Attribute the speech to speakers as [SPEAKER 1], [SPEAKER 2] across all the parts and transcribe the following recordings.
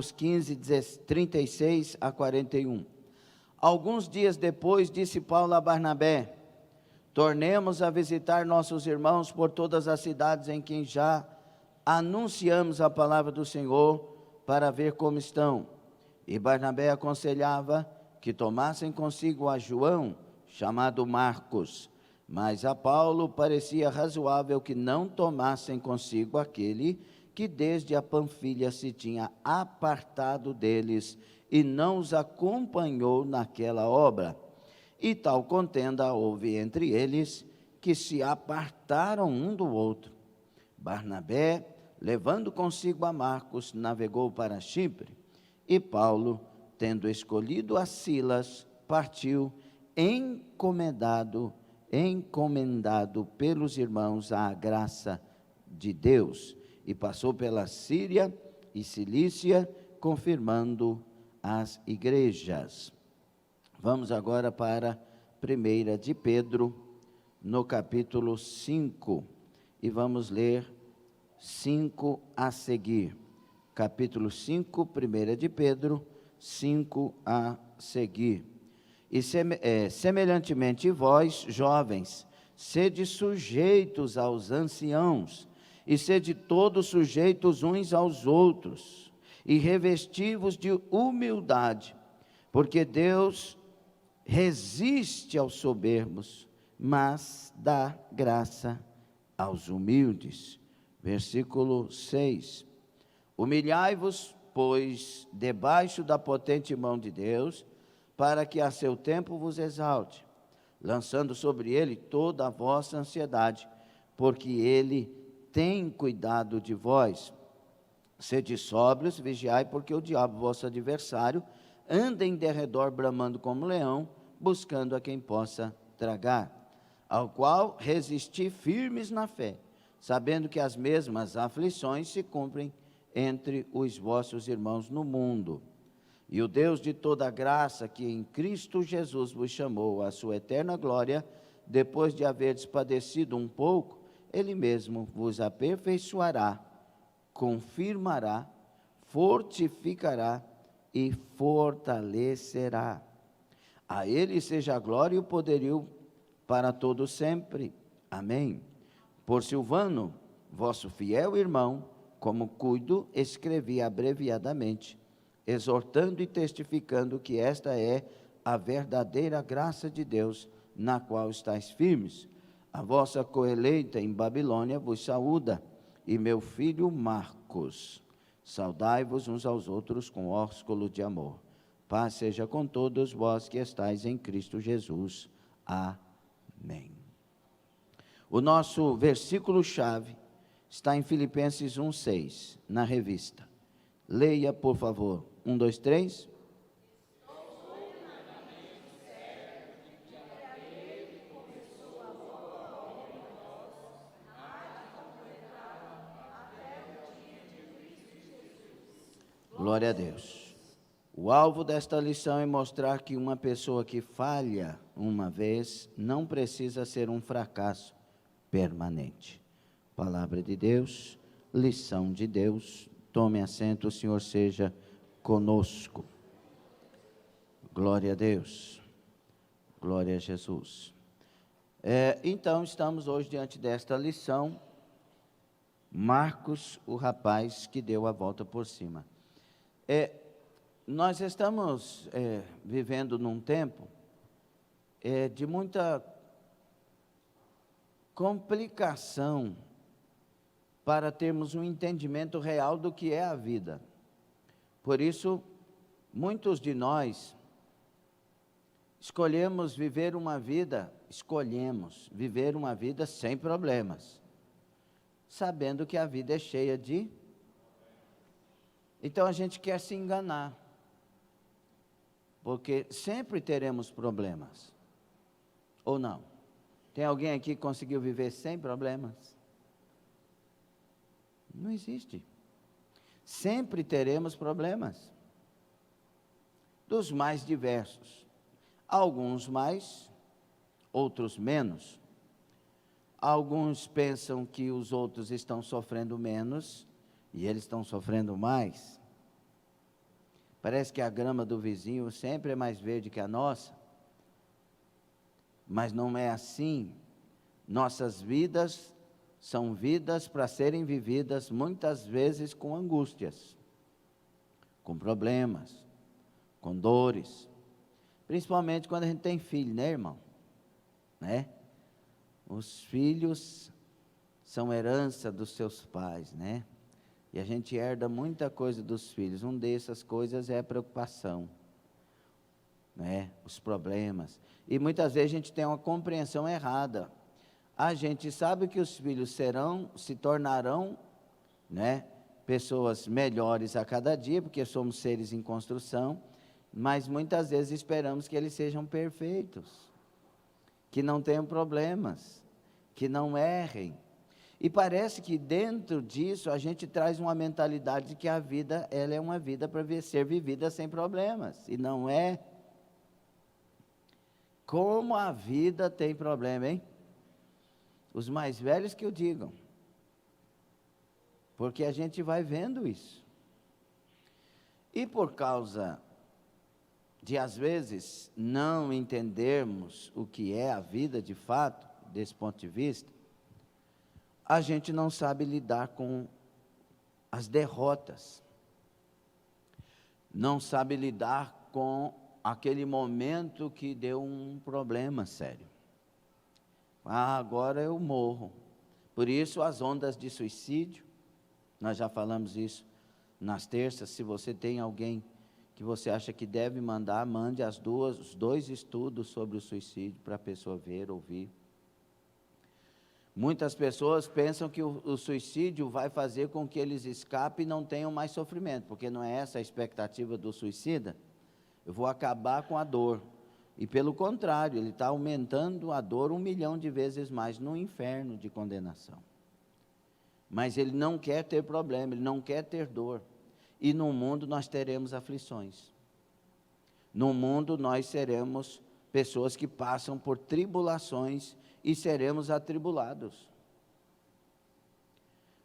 [SPEAKER 1] Atos 15, 36 a 41. Alguns dias depois, disse Paulo a Barnabé: tornemos a visitar nossos irmãos por todas as cidades em que já anunciamos a palavra do Senhor, para ver como estão. E Barnabé aconselhava que tomassem consigo a João, chamado Marcos, mas a Paulo parecia razoável que não tomassem consigo aquele que desde a Panfilha se tinha apartado deles e não os acompanhou naquela obra. E tal contenda houve entre eles, que se apartaram um do outro. Barnabé, levando consigo a Marcos, navegou para Chipre, e Paulo, tendo escolhido a Silas, partiu encomendado pelos irmãos à graça de Deus, e passou pela Síria e Cilícia, confirmando as igrejas. Vamos agora para 1 de Pedro, no capítulo 5, e vamos ler 5 a seguir. Capítulo 5, 1 de Pedro, 5 a seguir. E semelhantemente vós, jovens, sede sujeitos aos anciãos, e sede todos sujeitos uns aos outros, e revesti-vos de humildade, porque Deus resiste aos soberbos, mas dá graça aos humildes. Versículo 6. Humilhai-vos, pois, debaixo da potente mão de Deus, para que a seu tempo vos exalte, lançando sobre ele toda a vossa ansiedade, porque ele tem cuidado de vós. Sede sóbrios, vigiai, porque o diabo, vosso adversário, anda em derredor bramando como leão, buscando a quem possa tragar, ao qual resisti firmes na fé, sabendo que as mesmas aflições se cumprem entre os vossos irmãos no mundo. E o Deus de toda graça, que em Cristo Jesus vos chamou à sua eterna glória, depois de haverdes padecido um pouco, Ele mesmo vos aperfeiçoará, confirmará, fortificará e fortalecerá. A Ele seja a glória e o poderio para todo sempre. Amém. Por Silvano, vosso fiel irmão, como cuido, escrevi abreviadamente, exortando e testificando que esta é a verdadeira graça de Deus, na qual estáis firmes. A vossa coeleita em Babilônia vos saúda, e meu filho Marcos. Saudai-vos uns aos outros com ósculo de amor. Paz seja com todos vós que estáis em Cristo Jesus. Amém. O nosso versículo-chave está em Filipenses 1:6, na revista. Leia, por favor. 1, 2, 3. Glória a Deus. O alvo desta lição é mostrar que uma pessoa que falha uma vez não precisa ser um fracasso permanente. Palavra de Deus, lição de Deus. Tome assento, o Senhor seja conosco. Glória a Deus. Glória a Jesus. Então, estamos hoje diante desta lição. Marcos, o rapaz que deu a volta por cima. Nós estamos vivendo num tempo de muita complicação para termos um entendimento real do que é a vida. Por isso, muitos de nós escolhemos viver uma vida sem problemas, sabendo que a vida é cheia de... Então a gente quer se enganar, porque sempre teremos problemas, ou não? Tem alguém aqui que conseguiu viver sem problemas? Não existe. Sempre teremos problemas, dos mais diversos, alguns mais, outros menos. Alguns pensam que os outros estão sofrendo menos, e eles estão sofrendo mais. Parece que a grama do vizinho sempre é mais verde que a nossa. Mas não é assim. Nossas vidas são vidas para serem vividas muitas vezes com angústias, com problemas, com dores. Principalmente quando a gente tem filho, né, irmão? Né? Os filhos são herança dos seus pais, né? E a gente herda muita coisa dos filhos. Uma dessas coisas é a preocupação, né? Os problemas. E muitas vezes a gente tem uma compreensão errada. A gente sabe que os filhos se tornarão, né, pessoas melhores a cada dia, porque somos seres em construção, mas muitas vezes esperamos que eles sejam perfeitos, que não tenham problemas, que não errem. E parece que dentro disso a gente traz uma mentalidade de que a vida, ela é uma vida para ser vivida sem problemas, e não é. Como a vida tem problema, hein? Os mais velhos que o digam, porque a gente vai vendo isso. E por causa de, às vezes, não entendermos o que é a vida de fato, desse ponto de vista, a gente não sabe lidar com as derrotas, não sabe lidar com aquele momento que deu um problema sério. Agora eu morro. Por isso as ondas de suicídio, nós já falamos isso nas terças. Se você tem alguém que você acha que deve mandar, mande os 2 estudos sobre o suicídio para a pessoa ver, ouvir. Muitas pessoas pensam que o suicídio vai fazer com que eles escapem e não tenham mais sofrimento, porque não é essa a expectativa do suicida. Eu vou acabar com a dor. E pelo contrário, ele está aumentando a dor 1 milhão de vezes mais no inferno de condenação. Mas ele não quer ter problema, ele não quer ter dor. E no mundo nós teremos aflições. No mundo nós seremos pessoas que passam por tribulações e seremos atribulados.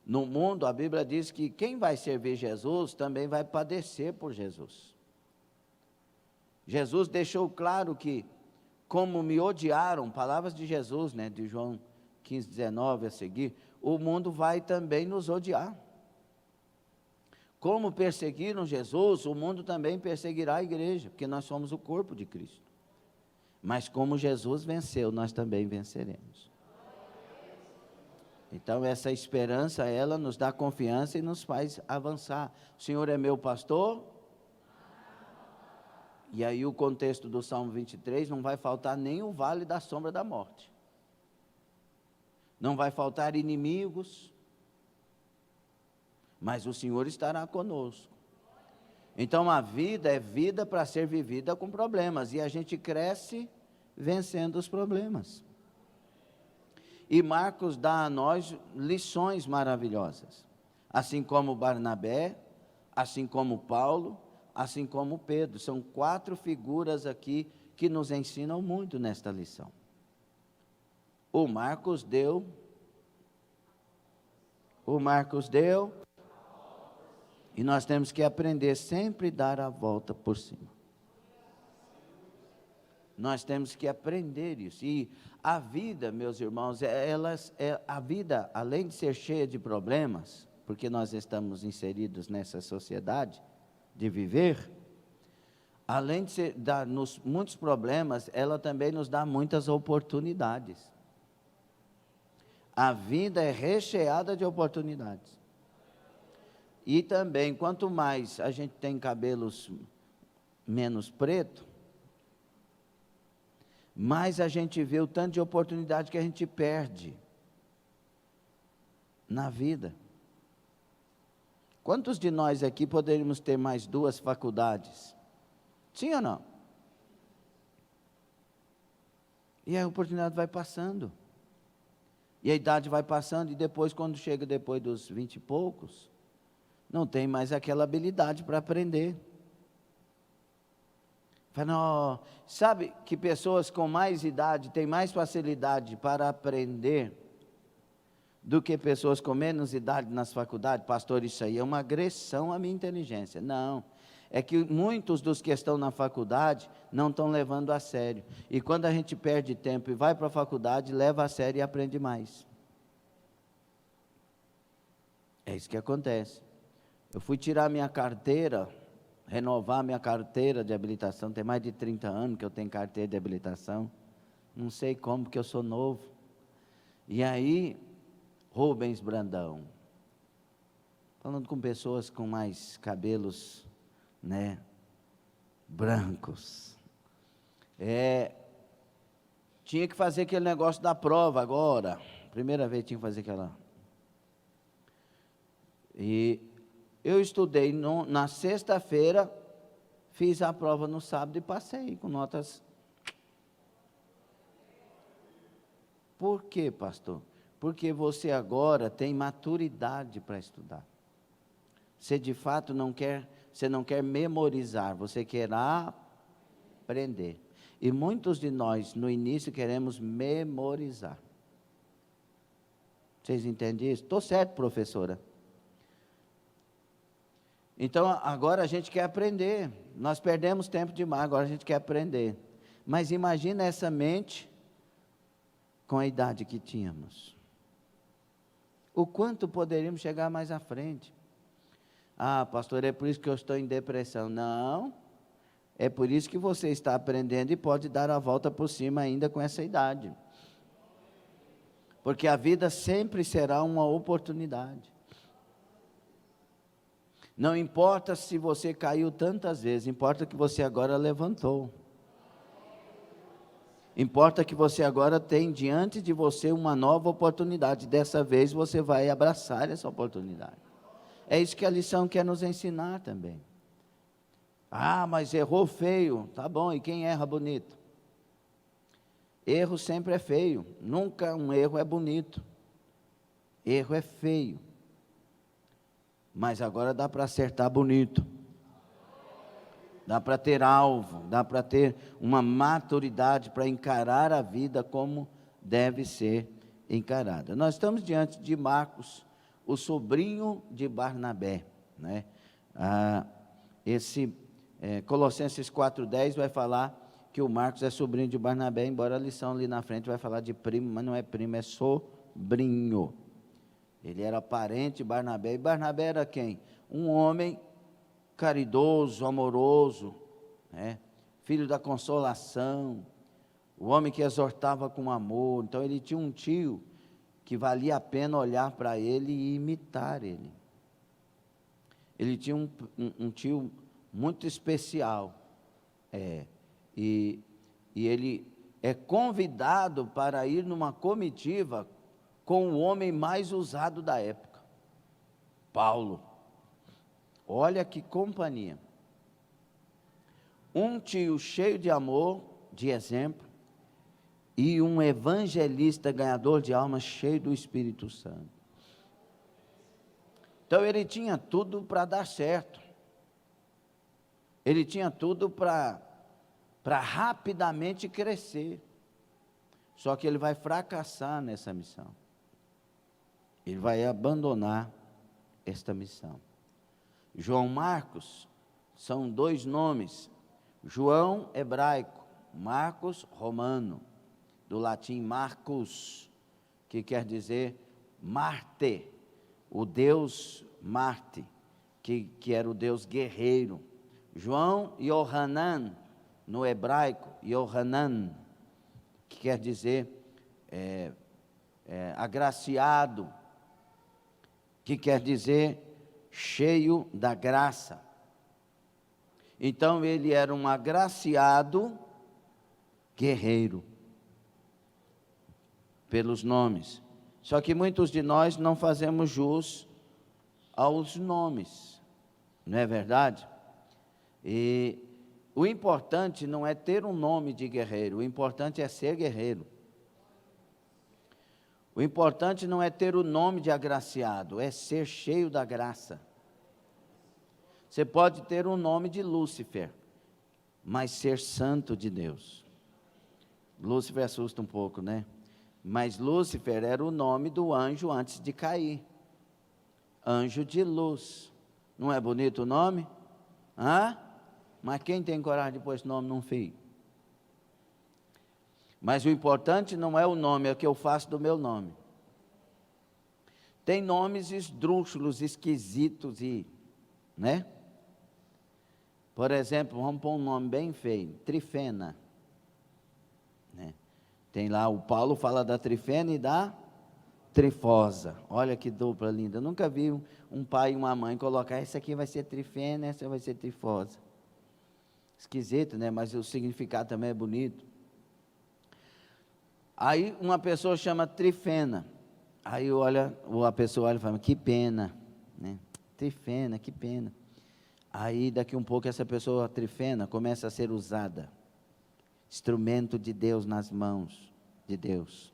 [SPEAKER 1] No mundo, a Bíblia diz que quem vai servir Jesus também vai padecer por Jesus. Jesus deixou claro que, como me odiaram, palavras de Jesus, né, de João 15, 19 a seguir, o mundo vai também nos odiar. Como perseguiram Jesus, o mundo também perseguirá a igreja, porque nós somos o corpo de Cristo. Mas como Jesus venceu, nós também venceremos. Então essa esperança, ela nos dá confiança e nos faz avançar. O Senhor é meu pastor. E aí o contexto do Salmo 23, não vai faltar nem o vale da sombra da morte. Não vai faltar inimigos. Mas o Senhor estará conosco. Então a vida é vida para ser vivida com problemas. E a gente cresce vencendo os problemas. E Marcos dá a nós lições maravilhosas. Assim como Barnabé, assim como Paulo, assim como Pedro. São 4 figuras aqui que nos ensinam muito nesta lição. O Marcos deu, e nós temos que aprender sempre a dar a volta por cima. Nós temos que aprender isso. E a vida, meus irmãos, a vida, além de ser cheia de problemas, porque nós estamos inseridos nessa sociedade de viver, além de dar-nos muitos problemas, ela também nos dá muitas oportunidades. A vida é recheada de oportunidades. E também, quanto mais a gente tem cabelos menos preto, mais a gente vê o tanto de oportunidade que a gente perde na vida. Quantos de nós aqui poderíamos ter mais 2 faculdades? Sim ou não? E a oportunidade vai passando. E a idade vai passando, e depois, quando chega depois dos 20 e poucos, não tem mais aquela habilidade para aprender. Fala, sabe que pessoas com mais idade têm mais facilidade para aprender do que pessoas com menos idade nas faculdades? Pastor, isso aí é uma agressão à minha inteligência. Não, é que muitos dos que estão na faculdade não estão levando a sério. E quando a gente perde tempo e vai para a faculdade, leva a sério e aprende mais. É isso que acontece. Eu fui tirar minha carteira, renovar minha carteira de habilitação, tem mais de 30 anos que eu tenho carteira de habilitação. Não sei como, porque eu sou novo. E aí, Rubens Brandão, falando com pessoas com mais cabelos, né, brancos. Tinha que fazer aquele negócio da prova agora. Primeira vez tinha que fazer aquela. E eu estudei na sexta-feira, fiz a prova no sábado e passei com notas. Por quê, pastor? Porque você agora tem maturidade para estudar. Você de fato não quer memorizar, você quer aprender. E muitos de nós, no início, queremos memorizar. Vocês entendem isso? Estou certo, professora? Então, agora a gente quer aprender. Nós perdemos tempo demais, agora a gente quer aprender. Mas imagina essa mente com a idade que tínhamos. O quanto poderíamos chegar mais à frente. Ah, pastor, é por isso que eu estou em depressão. Não, é por isso que você está aprendendo e pode dar a volta por cima ainda com essa idade. Porque a vida sempre será uma oportunidade. Não importa se você caiu tantas vezes, importa que você agora levantou. Importa que você agora tem diante de você uma nova oportunidade. Dessa vez você vai abraçar essa oportunidade. É isso que a lição quer nos ensinar também. Ah, mas errou feio. Tá bom, e quem erra bonito? Erro sempre é feio. Nunca um erro é bonito. Erro é feio. Mas agora dá para acertar bonito. Dá para ter alvo, dá para ter uma maturidade para encarar a vida como deve ser encarada. Nós estamos diante de Marcos, o sobrinho de Barnabé, né? Colossenses 4,10 vai falar que o Marcos é sobrinho de Barnabé, embora a lição ali na frente vai falar de primo, mas não é primo, é sobrinho. Ele era parente de Barnabé, e Barnabé era quem? Um homem caridoso, amoroso, né? Filho da consolação, o homem que exortava com amor. Então ele tinha um tio que valia a pena olhar para ele e imitar ele. Ele tinha um tio muito especial, e ele é convidado para ir numa comitiva com o homem mais usado da época, Paulo. Olha que companhia. Um tio cheio de amor, de exemplo, e um evangelista ganhador de almas cheio do Espírito Santo. Então ele tinha tudo para dar certo. Ele tinha tudo para rapidamente crescer. Só que ele vai fracassar nessa missão. Ele vai abandonar esta missão. João Marcos são dois nomes. João hebraico, Marcos romano, do latim Marcus, que quer dizer Marte, o deus Marte, que era o deus guerreiro. João Yohanan, no hebraico, Yohanan, que quer dizer agraciado, que quer dizer cheio da graça. Então ele era um agraciado guerreiro, pelos nomes. Só que muitos de nós não fazemos jus aos nomes, não é verdade? E o importante não é ter um nome de guerreiro, o importante é ser guerreiro. O importante não é ter o nome de agraciado, é ser cheio da graça. Você pode ter o nome de Lúcifer, mas ser santo de Deus. Lúcifer assusta um pouco, né? Mas Lúcifer era o nome do anjo antes de cair. Anjo de luz. Não é bonito o nome? Hã? Mas quem tem coragem de pôr esse nome num filho? Mas o importante não é o nome, é o que eu faço do meu nome. Tem nomes esdrúxulos, esquisitos né? Por exemplo, vamos pôr um nome bem feio, Trifena. Né? Tem lá, o Paulo fala da Trifena e da Trifosa. Olha que dupla linda. Eu nunca vi um pai e uma mãe colocar, essa aqui vai ser Trifena, essa vai ser Trifosa. Esquisito, né? Mas o significado também é bonito. Aí uma pessoa chama Trifena. Aí a pessoa olha e fala, que pena, né? Trifena, que pena. Aí daqui um pouco essa pessoa trifena começa a ser usada. Instrumento de Deus nas mãos de Deus.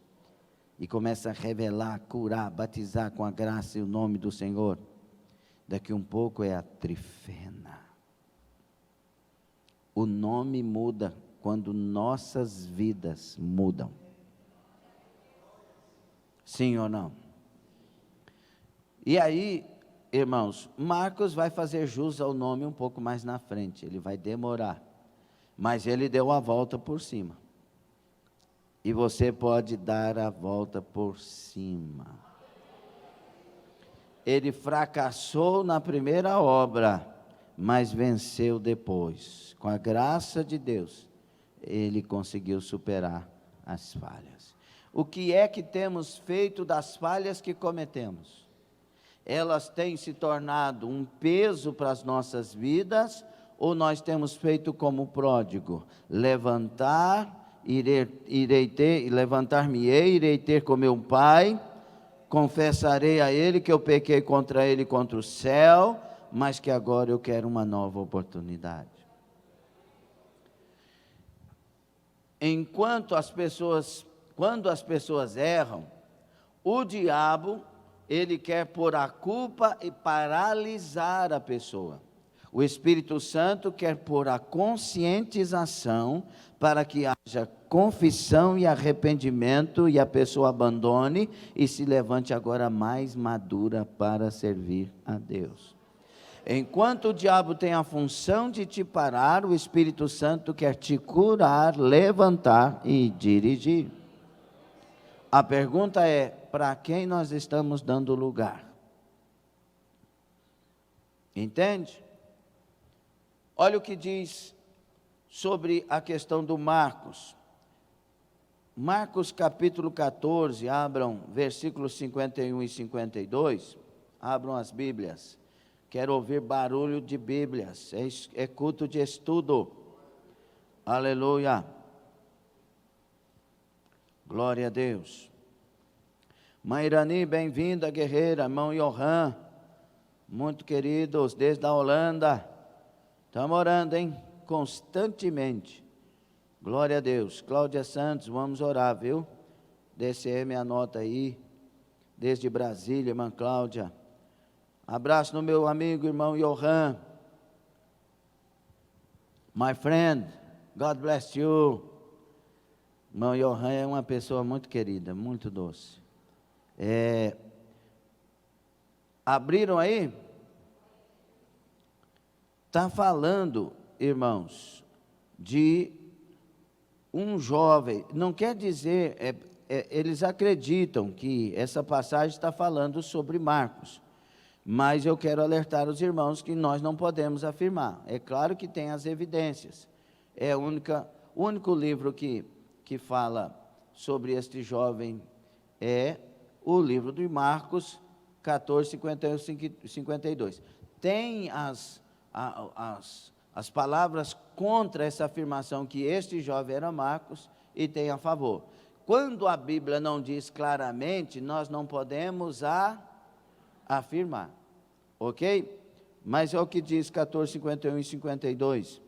[SPEAKER 1] E começa a revelar, curar, batizar com a graça e o nome do Senhor. Daqui um pouco é a Trifena. O nome muda quando nossas vidas mudam. Sim ou não? E aí, irmãos, Marcos vai fazer jus ao nome um pouco mais na frente. Ele vai demorar. Mas ele deu a volta por cima. E você pode dar a volta por cima. Ele fracassou na primeira obra, mas venceu depois. Com a graça de Deus, ele conseguiu superar as falhas. O que é que temos feito das falhas que cometemos? Elas têm se tornado um peso para as nossas vidas, ou nós temos feito como o pródigo? Levantar-me-ei, irei ter com meu pai, confessarei a ele que eu pequei contra ele e contra o céu, mas que agora eu quero uma nova oportunidade. Quando as pessoas erram, o diabo, ele quer pôr a culpa e paralisar a pessoa. O Espírito Santo quer pôr a conscientização para que haja confissão e arrependimento e a pessoa abandone e se levante agora mais madura para servir a Deus. Enquanto o diabo tem a função de te parar, o Espírito Santo quer te curar, levantar e dirigir. A pergunta é, para quem nós estamos dando lugar? Entende? Olha o que diz sobre a questão do Marcos. Marcos capítulo 14, abram versículos 51 e 52, abram as Bíblias. Quero ouvir barulho de Bíblias, é culto de estudo. Aleluia. Glória a Deus. Mãe Irani, bem-vinda, guerreira. Irmão Johan, muito queridos, desde a Holanda. Estamos orando, hein? Constantemente. Glória a Deus. Cláudia Santos, vamos orar, viu? DCM, anota aí. Desde Brasília, irmã Cláudia. Abraço no meu amigo, irmão Johan. My friend, God bless you. Irmão Johan é uma pessoa muito querida, muito doce. Abriram aí? Está falando, irmãos, de um jovem. Não quer dizer, eles acreditam que essa passagem está falando sobre Marcos. Mas eu quero alertar os irmãos que nós não podemos afirmar. É claro que tem as evidências. É o único livro que fala sobre este jovem é o livro de Marcos 14, 51 e 52. Tem as palavras contra essa afirmação que este jovem era Marcos e tem a favor. Quando a Bíblia não diz claramente, nós não podemos afirmar, ok? Mas é o que diz 14, 51 e 52.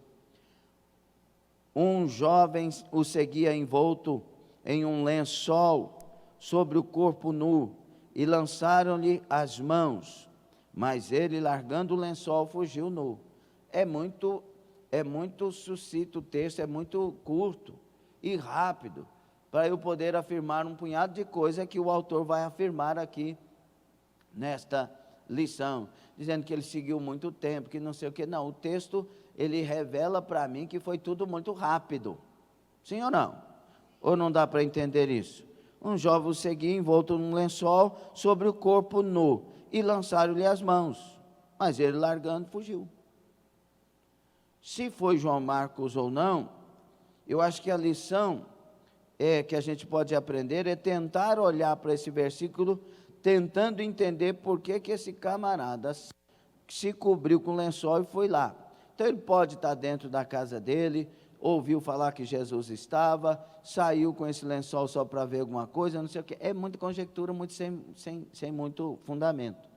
[SPEAKER 1] Um jovem o seguia envolto em um lençol sobre o corpo nu, e lançaram-lhe as mãos, mas ele, largando o lençol, fugiu nu. É muito sucinto o texto, é muito curto e rápido, para eu poder afirmar um punhado de coisas que o autor vai afirmar aqui, nesta lição, dizendo que ele seguiu muito tempo, que não sei o que. Não, o texto, ele revela para mim que foi tudo muito rápido. Sim ou não? Ou não dá para entender isso? Um jovem o seguia envolto num lençol sobre o corpo nu, e lançaram-lhe as mãos, mas ele, largando, fugiu. Se foi João Marcos ou não, eu acho que a lição que a gente pode aprender é tentar olhar para esse versículo, tentando entender por que esse camarada se cobriu com lençol e foi lá. Então ele pode estar dentro da casa dele, ouviu falar que Jesus estava, saiu com esse lençol só para ver alguma coisa, não sei o que. É muita conjectura, muito sem muito fundamento.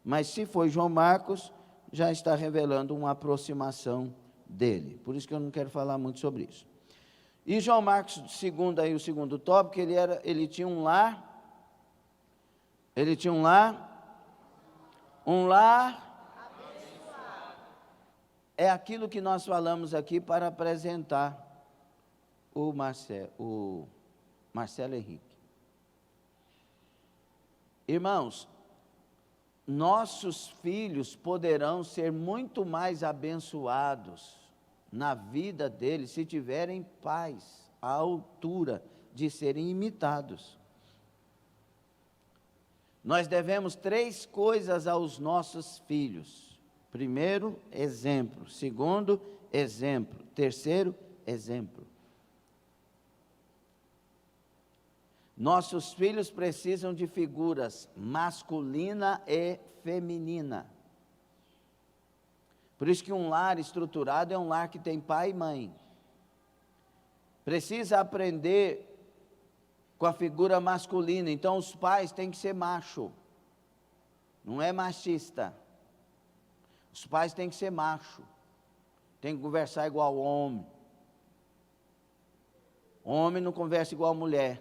[SPEAKER 1] Mas se foi João Marcos, já está revelando uma aproximação dele. Por isso que eu não quero falar muito sobre isso. E João Marcos, o segundo tópico, ele tinha um lar, um lar é aquilo que nós falamos aqui para apresentar o Marcelo Henrique. Irmãos, nossos filhos poderão ser muito mais abençoados na vida deles se tiverem pais à altura de serem imitados. Nós devemos 3 coisas aos nossos filhos. Primeiro, exemplo. Segundo, exemplo. Terceiro, exemplo. Nossos filhos precisam de figuras masculina e feminina. Por isso que um lar estruturado é um lar que tem pai e mãe. Precisa aprender com a figura masculina. Então os pais têm que ser macho. Não é machista. Os pais têm que ser macho. Tem que conversar igual homem. Homem não conversa igual mulher.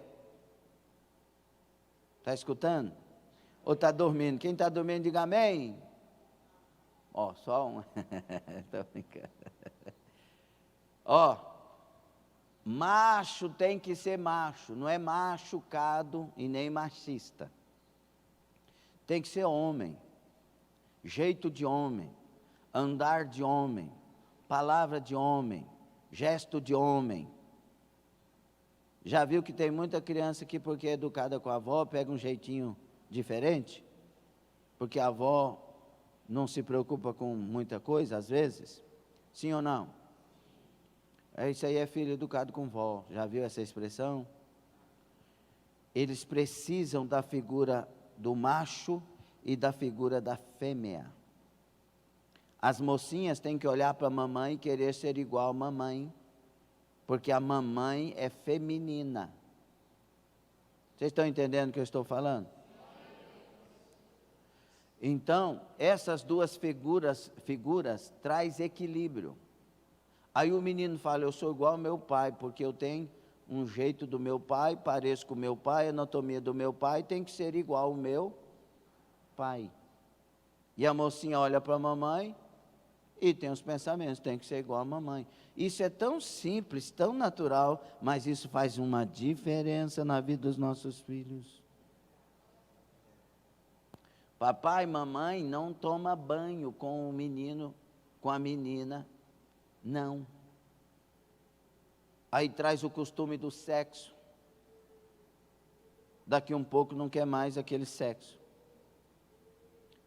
[SPEAKER 1] Está escutando? Ou está dormindo? Quem está dormindo, diga amém. Ó, só um. Estou brincando. Ó, macho tem que ser macho, não é machucado e nem machista. Tem que ser homem, jeito de homem, andar de homem, palavra de homem, gesto de homem. Já viu que tem muita criança que, porque é educada com a avó, pega um jeitinho diferente? Porque a avó não se preocupa com muita coisa, às vezes? Sim ou não? Isso aí é filho educado com vó. Já viu essa expressão? Eles precisam da figura do macho e da figura da fêmea. As mocinhas têm que olhar para a mamãe e querer ser igual a mamãe, porque a mamãe é feminina. Vocês estão entendendo o que eu estou falando? Então, essas duas figuras traz equilíbrio. Aí o menino fala, eu sou igual ao meu pai, porque eu tenho um jeito do meu pai, pareço com o meu pai, a anatomia do meu pai, tem que ser igual ao meu pai. E a mocinha olha para a mamãe e tem os pensamentos, tem que ser igual à mamãe. Isso é tão simples, tão natural, mas isso faz uma diferença na vida dos nossos filhos. Papai e mamãe não toma banho com o menino, com a menina, não. Aí traz o costume do sexo. Daqui um pouco não quer mais aquele sexo.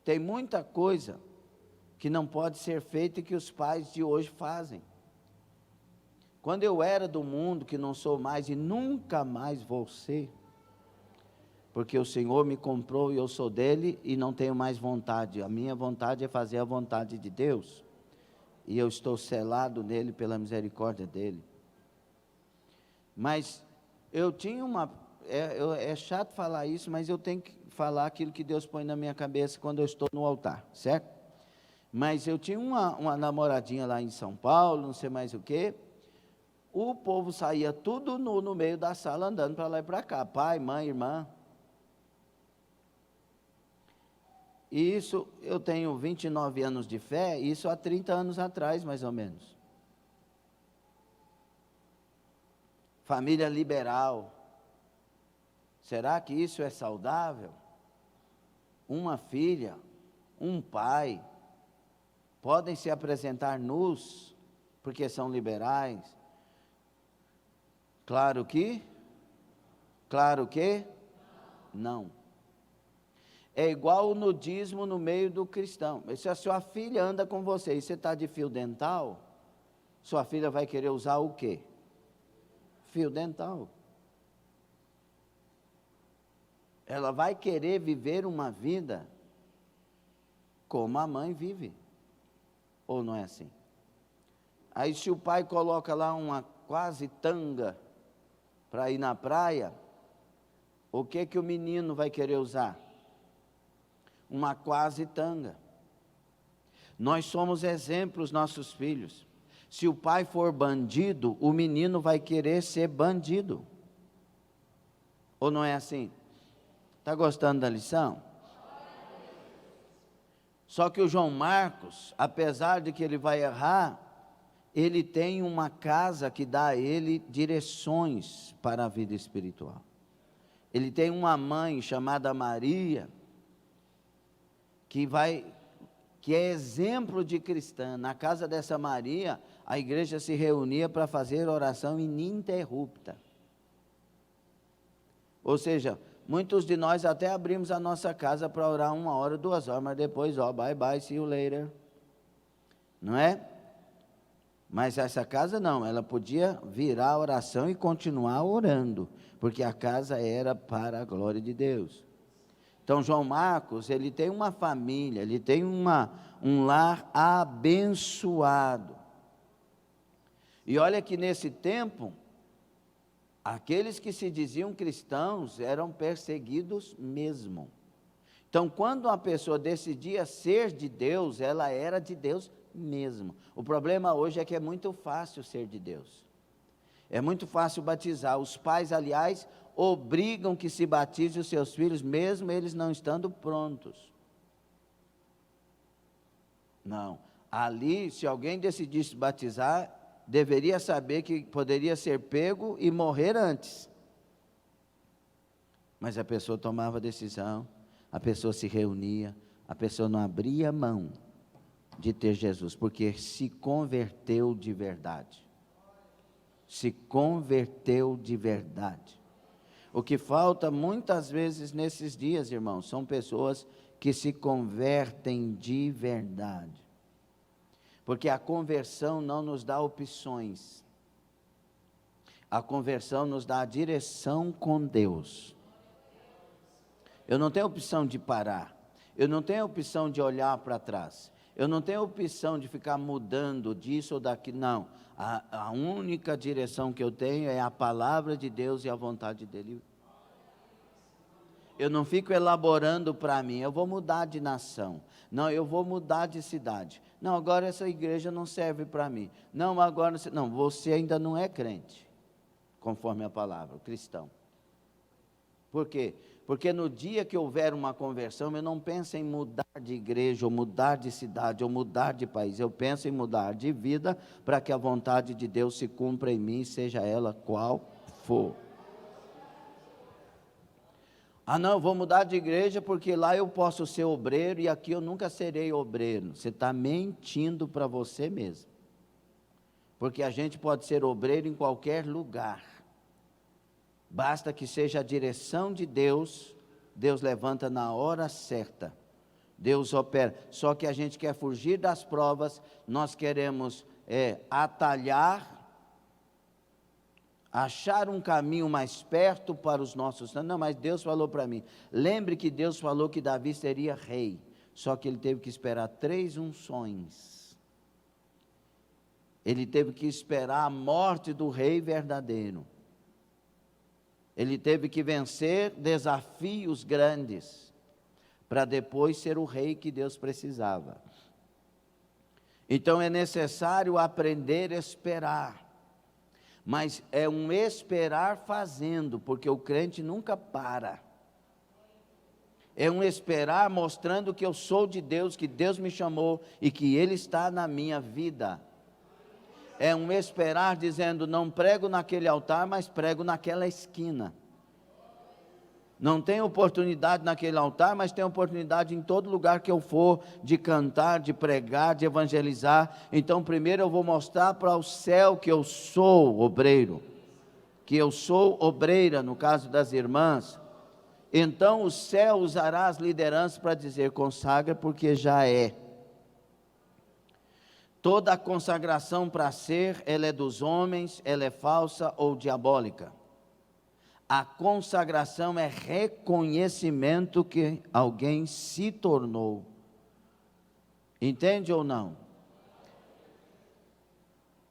[SPEAKER 1] Tem muita coisa que não pode ser feita e que os pais de hoje fazem. Quando eu era do mundo, que não sou mais e nunca mais vou ser, porque o Senhor me comprou e eu sou dele e não tenho mais vontade. A minha vontade é fazer a vontade de Deus. E eu estou selado nele pela misericórdia dele. Mas eu tinha é chato falar isso, mas eu tenho que falar aquilo que Deus põe na minha cabeça quando eu estou no altar, certo? Mas eu tinha uma namoradinha lá em São Paulo, não sei mais o quê. O povo saía tudo nu no meio da sala, andando para lá e para cá. Pai, mãe, irmã. E isso, eu tenho 29 anos de fé, isso há 30 anos atrás, mais ou menos. Família liberal. Será que isso é saudável? Uma filha, um pai, podem se apresentar nus, porque são liberais? Claro que não. É igual o nudismo no meio do cristão. Se a sua filha anda com você e você está de fio dental, sua filha vai querer usar o quê? Fio dental. Ela vai querer viver uma vida como a mãe vive. Ou não é assim? Aí se o pai coloca lá uma quase tanga para ir na praia, o que o menino vai querer usar? Uma quase tanga. Nós somos exemplos, nossos filhos. Se o pai for bandido, o menino vai querer ser bandido. Ou não é assim? Está gostando da lição? Só que o João Marcos, apesar de que ele vai errar, ele tem uma casa que dá a ele direções para a vida espiritual. Ele tem uma mãe chamada Maria, que é exemplo de cristã. Na casa dessa Maria, a igreja se reunia para fazer oração ininterrupta. Ou seja, muitos de nós até abrimos a nossa casa para orar 1 hora, 2 horas, mas depois, bye bye, see you later. Não é? Mas essa casa não, ela podia virar a oração e continuar orando, porque a casa era para a glória de Deus. Então, João Marcos, ele tem uma família, ele tem um lar abençoado. E olha que nesse tempo, aqueles que se diziam cristãos eram perseguidos mesmo. Então, quando uma pessoa decidia ser de Deus, ela era de Deus mesmo. O problema hoje é que é muito fácil ser de Deus. É muito fácil batizar. Os pais, aliás, obrigam que se batize os seus filhos, mesmo eles não estando prontos. Não. Ali, se alguém decidisse batizar, deveria saber que poderia ser pego e morrer antes. Mas a pessoa tomava a decisão, a pessoa se reunia, a pessoa não abria mão de ter Jesus, porque se converteu de verdade. Se converteu de verdade. O que falta muitas vezes nesses dias, irmãos, são pessoas que se convertem de verdade. Porque a conversão não nos dá opções. A conversão nos dá a direção com Deus. Eu não tenho opção de parar. Eu não tenho opção de olhar para trás. Eu não tenho opção de ficar mudando disso ou daquilo. Não. A única direção que eu tenho é a palavra de Deus e a vontade dEle. Eu não fico elaborando para mim, eu vou mudar de nação. Não, eu vou mudar de cidade. Não, agora essa igreja não serve para mim. Não, agora... Não, você ainda não é crente, conforme a palavra, o cristão. Por quê? Porque no dia que houver uma conversão, eu não penso em mudar de igreja, ou mudar de cidade, ou mudar de país. Eu penso em mudar de vida, para que a vontade de Deus se cumpra em mim, seja ela qual for. Ah não, vou mudar de igreja porque lá eu posso ser obreiro e aqui eu nunca serei obreiro. Você está mentindo para você mesmo. Porque a gente pode ser obreiro em qualquer lugar. Basta que seja a direção de Deus, Deus levanta na hora certa. Deus opera. Só que a gente quer fugir das provas, nós queremos atalhar, achar um caminho mais perto para os nossos... Não, mas Deus falou para mim. Lembre que Deus falou que Davi seria rei. Só que ele teve que esperar 3 unções. Ele teve que esperar a morte do rei verdadeiro. Ele teve que vencer desafios grandes, para depois ser o rei que Deus precisava. Então é necessário aprender a esperar. Mas é um esperar fazendo, porque o crente nunca para. É um esperar mostrando que eu sou de Deus, que Deus me chamou e que Ele está na minha vida. É um esperar dizendo, não prego naquele altar, mas prego naquela esquina. Não tem oportunidade naquele altar, mas tem oportunidade em todo lugar que eu for, de cantar, de pregar, de evangelizar. Então, primeiro eu vou mostrar para o céu que eu sou obreiro, que eu sou obreira, no caso das irmãs. Então, o céu usará as lideranças para dizer: consagra, porque já é. Toda a consagração para ser, ela é dos homens, ela é falsa ou diabólica. A consagração é reconhecimento que alguém se tornou. Entende ou não?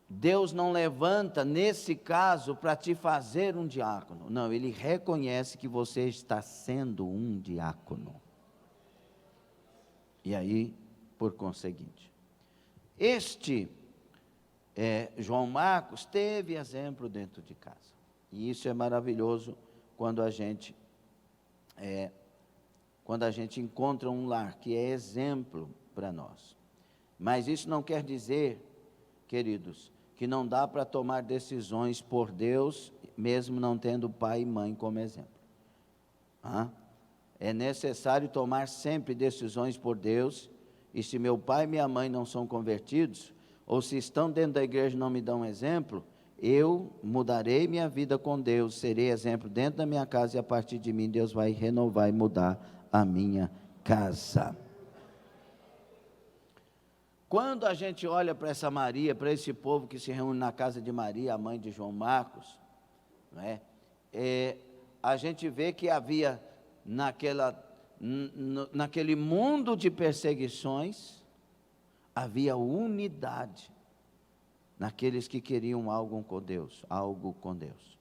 [SPEAKER 1] Deus não levanta, nesse caso, para te fazer um diácono. Não, Ele reconhece que você está sendo um diácono. E aí, por conseguinte, João Marcos teve exemplo dentro de casa. E isso é maravilhoso quando a gente encontra um lar que é exemplo para nós. Mas isso não quer dizer, queridos, que não dá para tomar decisões por Deus, mesmo não tendo pai e mãe como exemplo. É necessário tomar sempre decisões por Deus, e se meu pai e minha mãe não são convertidos, ou se estão dentro da igreja e não me dão exemplo, eu mudarei minha vida com Deus, serei exemplo dentro da minha casa, e a partir de mim Deus vai renovar e mudar a minha casa. Quando a gente olha para essa Maria, para esse povo que se reúne na casa de Maria, a mãe de João Marcos, a gente vê que havia naquele mundo de perseguições, havia unidade naqueles que queriam algo com Deus.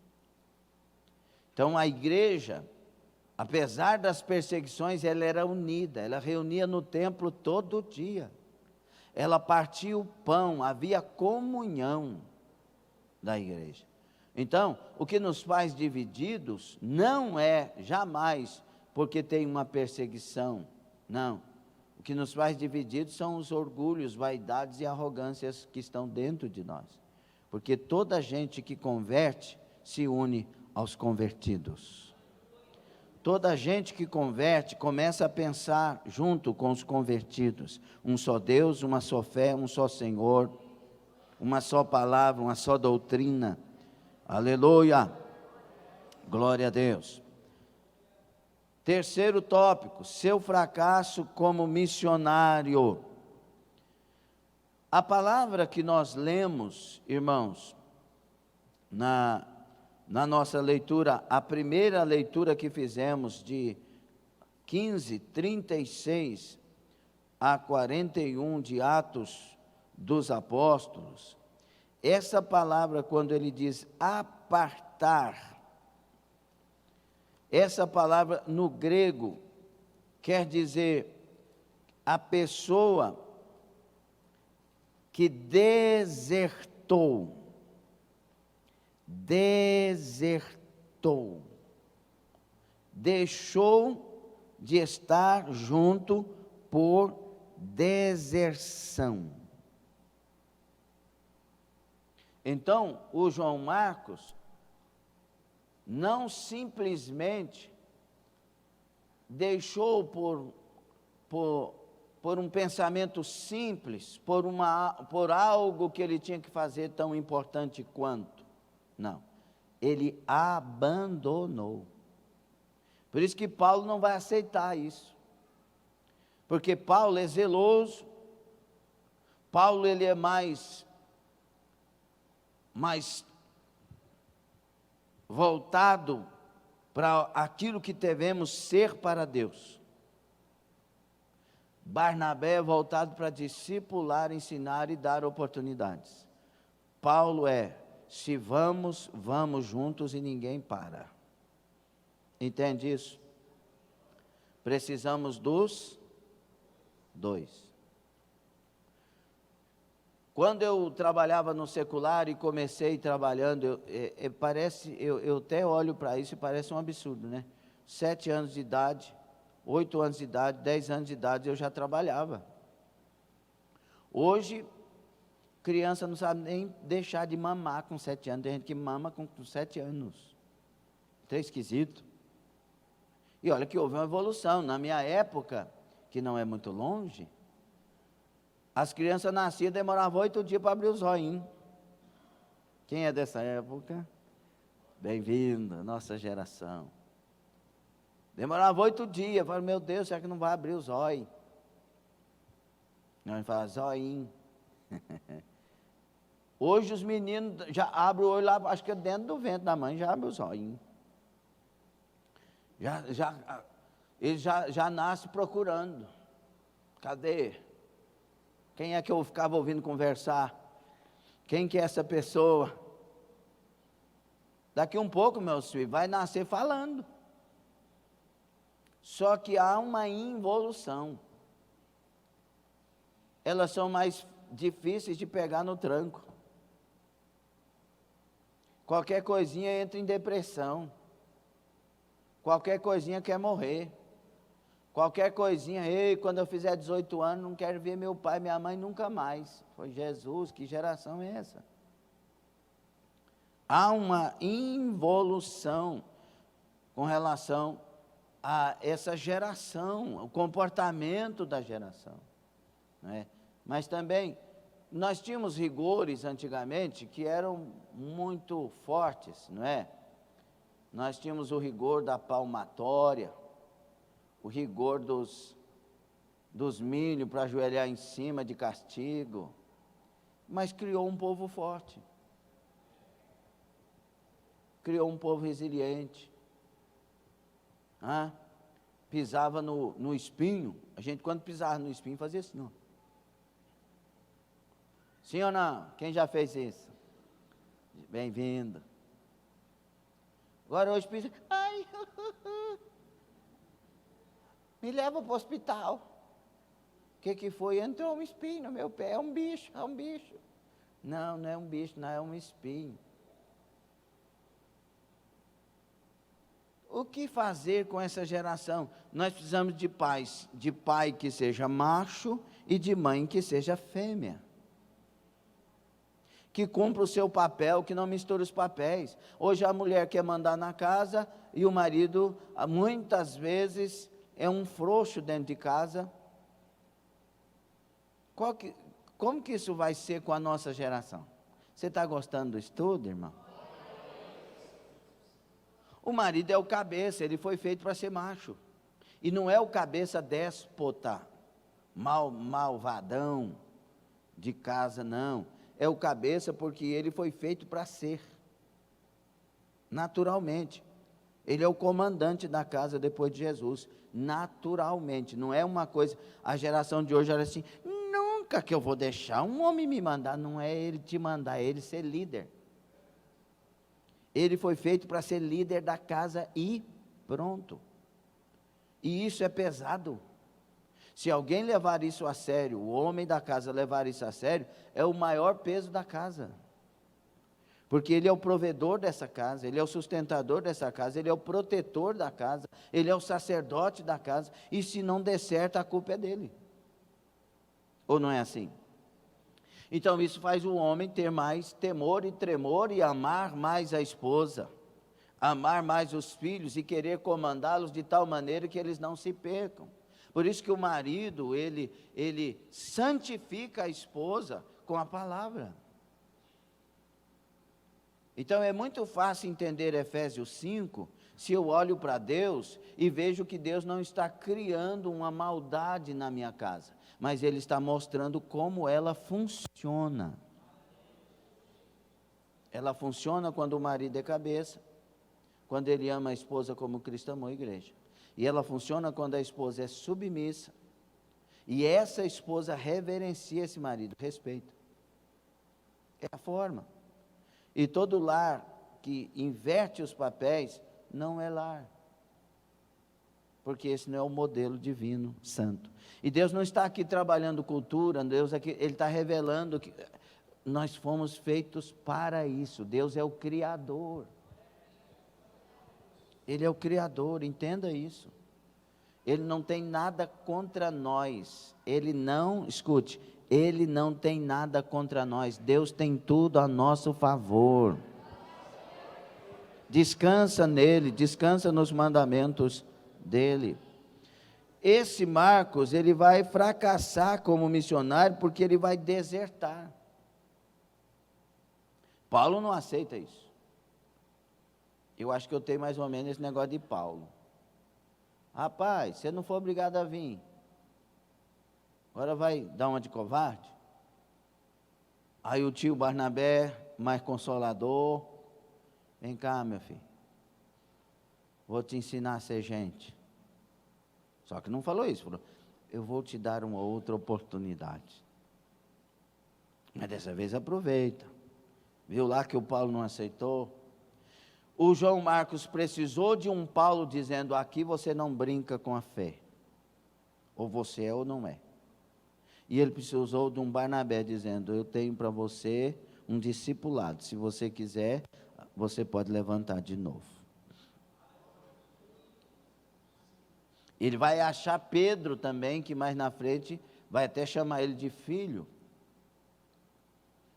[SPEAKER 1] Então a igreja, apesar das perseguições, ela era unida, ela reunia no templo todo dia, ela partia o pão, havia comunhão da igreja. Então, o que nos faz divididos não é jamais porque tem uma perseguição, não. O que nos faz divididos são os orgulhos, vaidades e arrogâncias que estão dentro de nós. Porque toda gente que converte se une aos convertidos. Toda gente que converte começa a pensar junto com os convertidos. Um só Deus, uma só fé, um só Senhor, uma só palavra, uma só doutrina. Aleluia! Glória a Deus. Terceiro tópico, seu fracasso como missionário. A palavra que nós lemos, irmãos, na nossa leitura, a primeira leitura que fizemos de 15:36 a 41 de Atos dos Apóstolos, essa palavra, quando ele diz apartar, essa palavra no grego quer dizer a pessoa que desertou, deixou de estar junto por deserção. Então, o João Marcos não simplesmente deixou por um pensamento simples, por algo que ele tinha que fazer tão importante quanto. Não, ele abandonou. Por isso que Paulo não vai aceitar isso, porque Paulo é zeloso, Paulo ele é mais voltado para aquilo que devemos ser para Deus. Barnabé é voltado para discipular, ensinar e dar oportunidades. Paulo se vamos juntos e ninguém para. Entende isso? Precisamos dos dois. Quando eu trabalhava no secular e comecei trabalhando, eu até olho para isso e parece um absurdo, né? 7 anos de idade, 8 anos de idade, 10 anos de idade, eu já trabalhava. Hoje, criança não sabe nem deixar de mamar com 7 anos, tem gente que mama com 7 anos. Isso é esquisito. E olha que houve uma evolução. Na minha época, que não é muito longe, as crianças nasciam e demoravam 8 dias para abrir os olhinhos. Quem é dessa época? Bem-vindo, nossa geração. Demorava 8 dias. Eu falei, meu Deus, será que não vai abrir os olhos? Não, ele fala, zoinho. Hoje os meninos já abrem o olho lá, acho que é dentro do ventre da mãe, já abre os olhinhos. Ele já nasce procurando. Cadê? Quem é que eu ficava ouvindo conversar? Quem que é essa pessoa? Daqui um pouco, meus filhos, vai nascer falando. Só que há uma involução. Elas são mais difíceis de pegar no tranco. Qualquer coisinha entra em depressão. Qualquer coisinha quer morrer. Qualquer coisinha, ei, quando eu fizer 18 anos, não quero ver meu pai e minha mãe nunca mais. Foi Jesus, que geração é essa? Há uma involução com relação a essa geração, o comportamento da geração. Não é? Mas também, nós tínhamos rigores antigamente que eram muito fortes, não é? Nós tínhamos o rigor da palmatória, o rigor dos milho para ajoelhar em cima de castigo, mas criou um povo forte, criou um povo resiliente. Pisava no espinho, a gente quando pisava no espinho fazia assim, não. Sim ou não? Quem já fez isso? Bem-vindo. Agora hoje pisa, ai, me leva para o hospital. O que foi? Entrou um espinho no meu pé, é um bicho. Não, não é um bicho, não, é um espinho. O que fazer com essa geração? Nós precisamos de pais, de pai que seja macho e de mãe que seja fêmea. Que cumpra o seu papel, que não misture os papéis. Hoje a mulher quer mandar na casa e o marido, muitas vezes, é um frouxo dentro de casa. Como que isso vai ser com a nossa geração? Você está gostando do estudo, irmão? O marido é o cabeça, ele foi feito para ser macho. E não é o cabeça déspota, malvadão de casa, não. É o cabeça porque ele foi feito para ser. Naturalmente. Ele é o comandante da casa depois de Jesus. Naturalmente. Não é uma coisa, a geração de hoje era assim, nunca que eu vou deixar um homem me mandar. Não é ele te mandar, é ele ser líder. Ele foi feito para ser líder da casa e pronto. E isso é pesado. Se alguém levar isso a sério, o homem da casa levar isso a sério, é o maior peso da casa. Porque ele é o provedor dessa casa, ele é o sustentador dessa casa, ele é o protetor da casa, ele é o sacerdote da casa, e se não der certo, a culpa é dele. Ou não é assim? Então isso faz o homem ter mais temor e tremor e amar mais a esposa, amar mais os filhos e querer comandá-los de tal maneira que eles não se percam. Por isso que o marido, ele santifica a esposa com a palavra. Então é muito fácil entender Efésios 5, se eu olho para Deus e vejo que Deus não está criando uma maldade na minha casa, mas Ele está mostrando como ela funciona. Ela funciona quando o marido é cabeça, quando ele ama a esposa como Cristo amou a igreja. E ela funciona quando a esposa é submissa, e essa esposa reverencia esse marido, respeita. É a forma. E todo lar que inverte os papéis, não é lar. Porque esse não é o modelo divino, santo. E Deus não está aqui trabalhando cultura, Deus aqui, Ele está revelando que nós fomos feitos para isso. Deus é o Criador. Ele é o Criador, entenda isso. Ele não tem nada contra nós. Ele não, escute, Ele não tem nada contra nós. Deus tem tudo a nosso favor. Descansa nele, descansa nos mandamentos dele. Esse Marcos, ele vai fracassar como missionário porque ele vai desertar. Paulo não aceita isso. Eu acho que eu tenho mais ou menos esse negócio de Paulo. Rapaz, você não foi obrigado a vir. Agora vai dar uma de covarde? Aí o tio Barnabé, mais consolador, vem cá, meu filho. Vou te ensinar a ser gente. Só que não falou isso, falou, eu vou te dar uma outra oportunidade. Mas dessa vez aproveita. Viu lá que o Paulo não aceitou? O João Marcos precisou de um Paulo dizendo, aqui você não brinca com a fé. Ou você é ou não é. E ele precisou de um Barnabé dizendo, eu tenho para você um discipulado. Se você quiser, você pode levantar de novo. Ele vai achar Pedro também, que mais na frente vai até chamar ele de filho.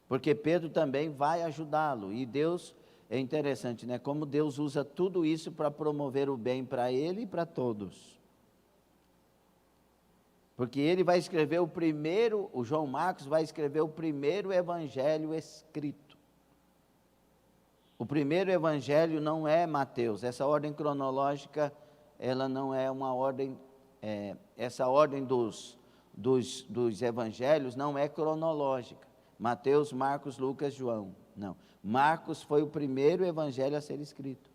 [SPEAKER 1] Porque Pedro também vai ajudá-lo. E Deus, é interessante, né? Como Deus usa tudo isso para promover o bem para ele e para todos. Porque ele vai escrever o João Marcos vai escrever o primeiro evangelho escrito. O primeiro evangelho não é Mateus. Essa ordem cronológica, ela não é uma ordem, essa ordem dos evangelhos não é cronológica. Mateus, Marcos, Lucas, João. Não. Marcos foi o primeiro evangelho a ser escrito.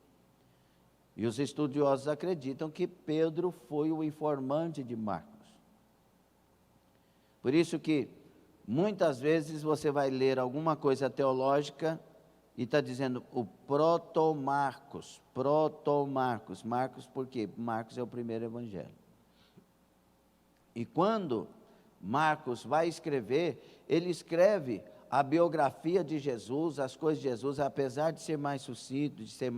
[SPEAKER 1] E os estudiosos acreditam que Pedro foi o informante de Marcos. Por isso que, muitas vezes, você vai ler alguma coisa teológica e está dizendo o proto-Marcos. Marcos por quê? Marcos é o primeiro evangelho. E quando Marcos vai escrever, ele escreve a biografia de Jesus, as coisas de Jesus, apesar de ser mais sucinto, de ser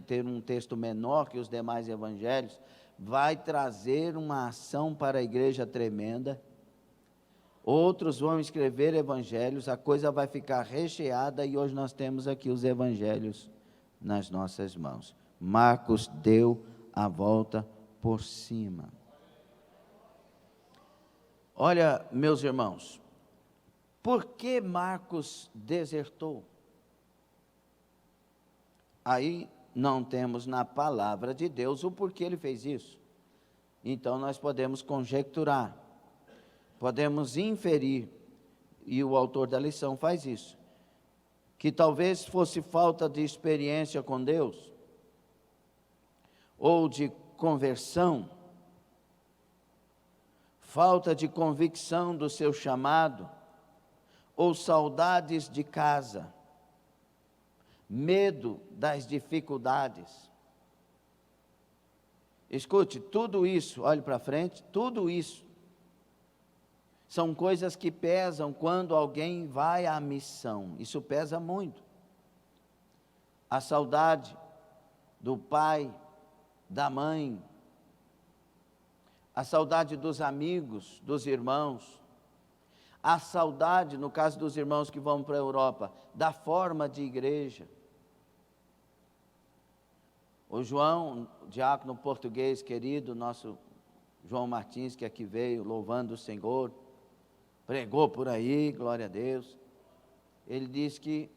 [SPEAKER 1] ter um texto menor que os demais evangelhos, vai trazer uma ação para a igreja tremenda. Outros vão escrever evangelhos, a coisa vai ficar recheada e hoje nós temos aqui os evangelhos nas nossas mãos. Marcos deu a volta por cima. Olha, meus irmãos, por que Marcos desertou? Aí não temos na palavra de Deus o porquê ele fez isso. Então nós podemos conjecturar, podemos inferir, e o autor da lição faz isso, que talvez fosse falta de experiência com Deus, ou de conversão, falta de convicção do seu chamado, ou saudades de casa, medo das dificuldades. Escute, tudo isso, olhe para frente, tudo isso são coisas que pesam quando alguém vai à missão. Isso pesa muito. A saudade do pai, da mãe, a saudade dos amigos, dos irmãos, a saudade, no caso dos irmãos que vão para a Europa, da forma de igreja. O João, diácono português querido, nosso João Martins, que aqui veio louvando o Senhor, pregou por aí, glória a Deus. Ele diz que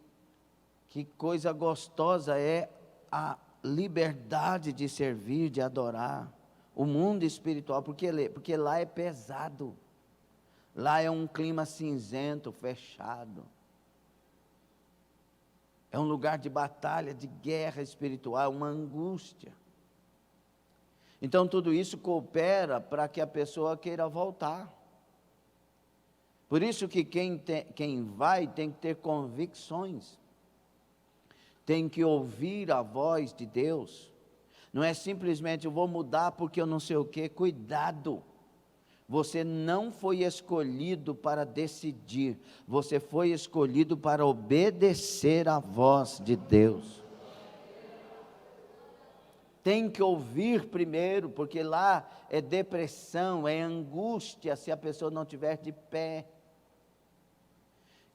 [SPEAKER 1] coisa gostosa é a liberdade de servir, de adorar. O mundo espiritual, porque lá é pesado. Lá é um clima cinzento, fechado. É um lugar de batalha, de guerra espiritual, uma angústia. Então tudo isso coopera para que a pessoa queira voltar. Por isso que quem vai tem que ter convicções, tem que ouvir a voz de Deus. Não é simplesmente eu vou mudar porque eu não sei o quê. Cuidado, você não foi escolhido para decidir, você foi escolhido para obedecer à voz de Deus. Tem que ouvir primeiro, porque lá é depressão, é angústia se a pessoa não estiver de pé.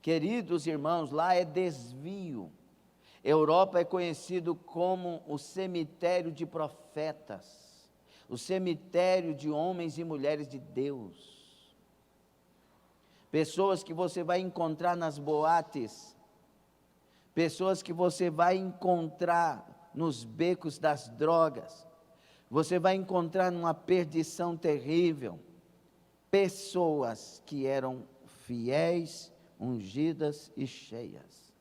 [SPEAKER 1] Queridos irmãos, lá é desvio, Europa é conhecido como o cemitério de profetas, o cemitério de homens e mulheres de Deus. Pessoas que você vai encontrar nas boates, pessoas que você vai encontrar nos becos das drogas, você vai encontrar numa perdição terrível, pessoas que eram fiéis, ungidas e cheias,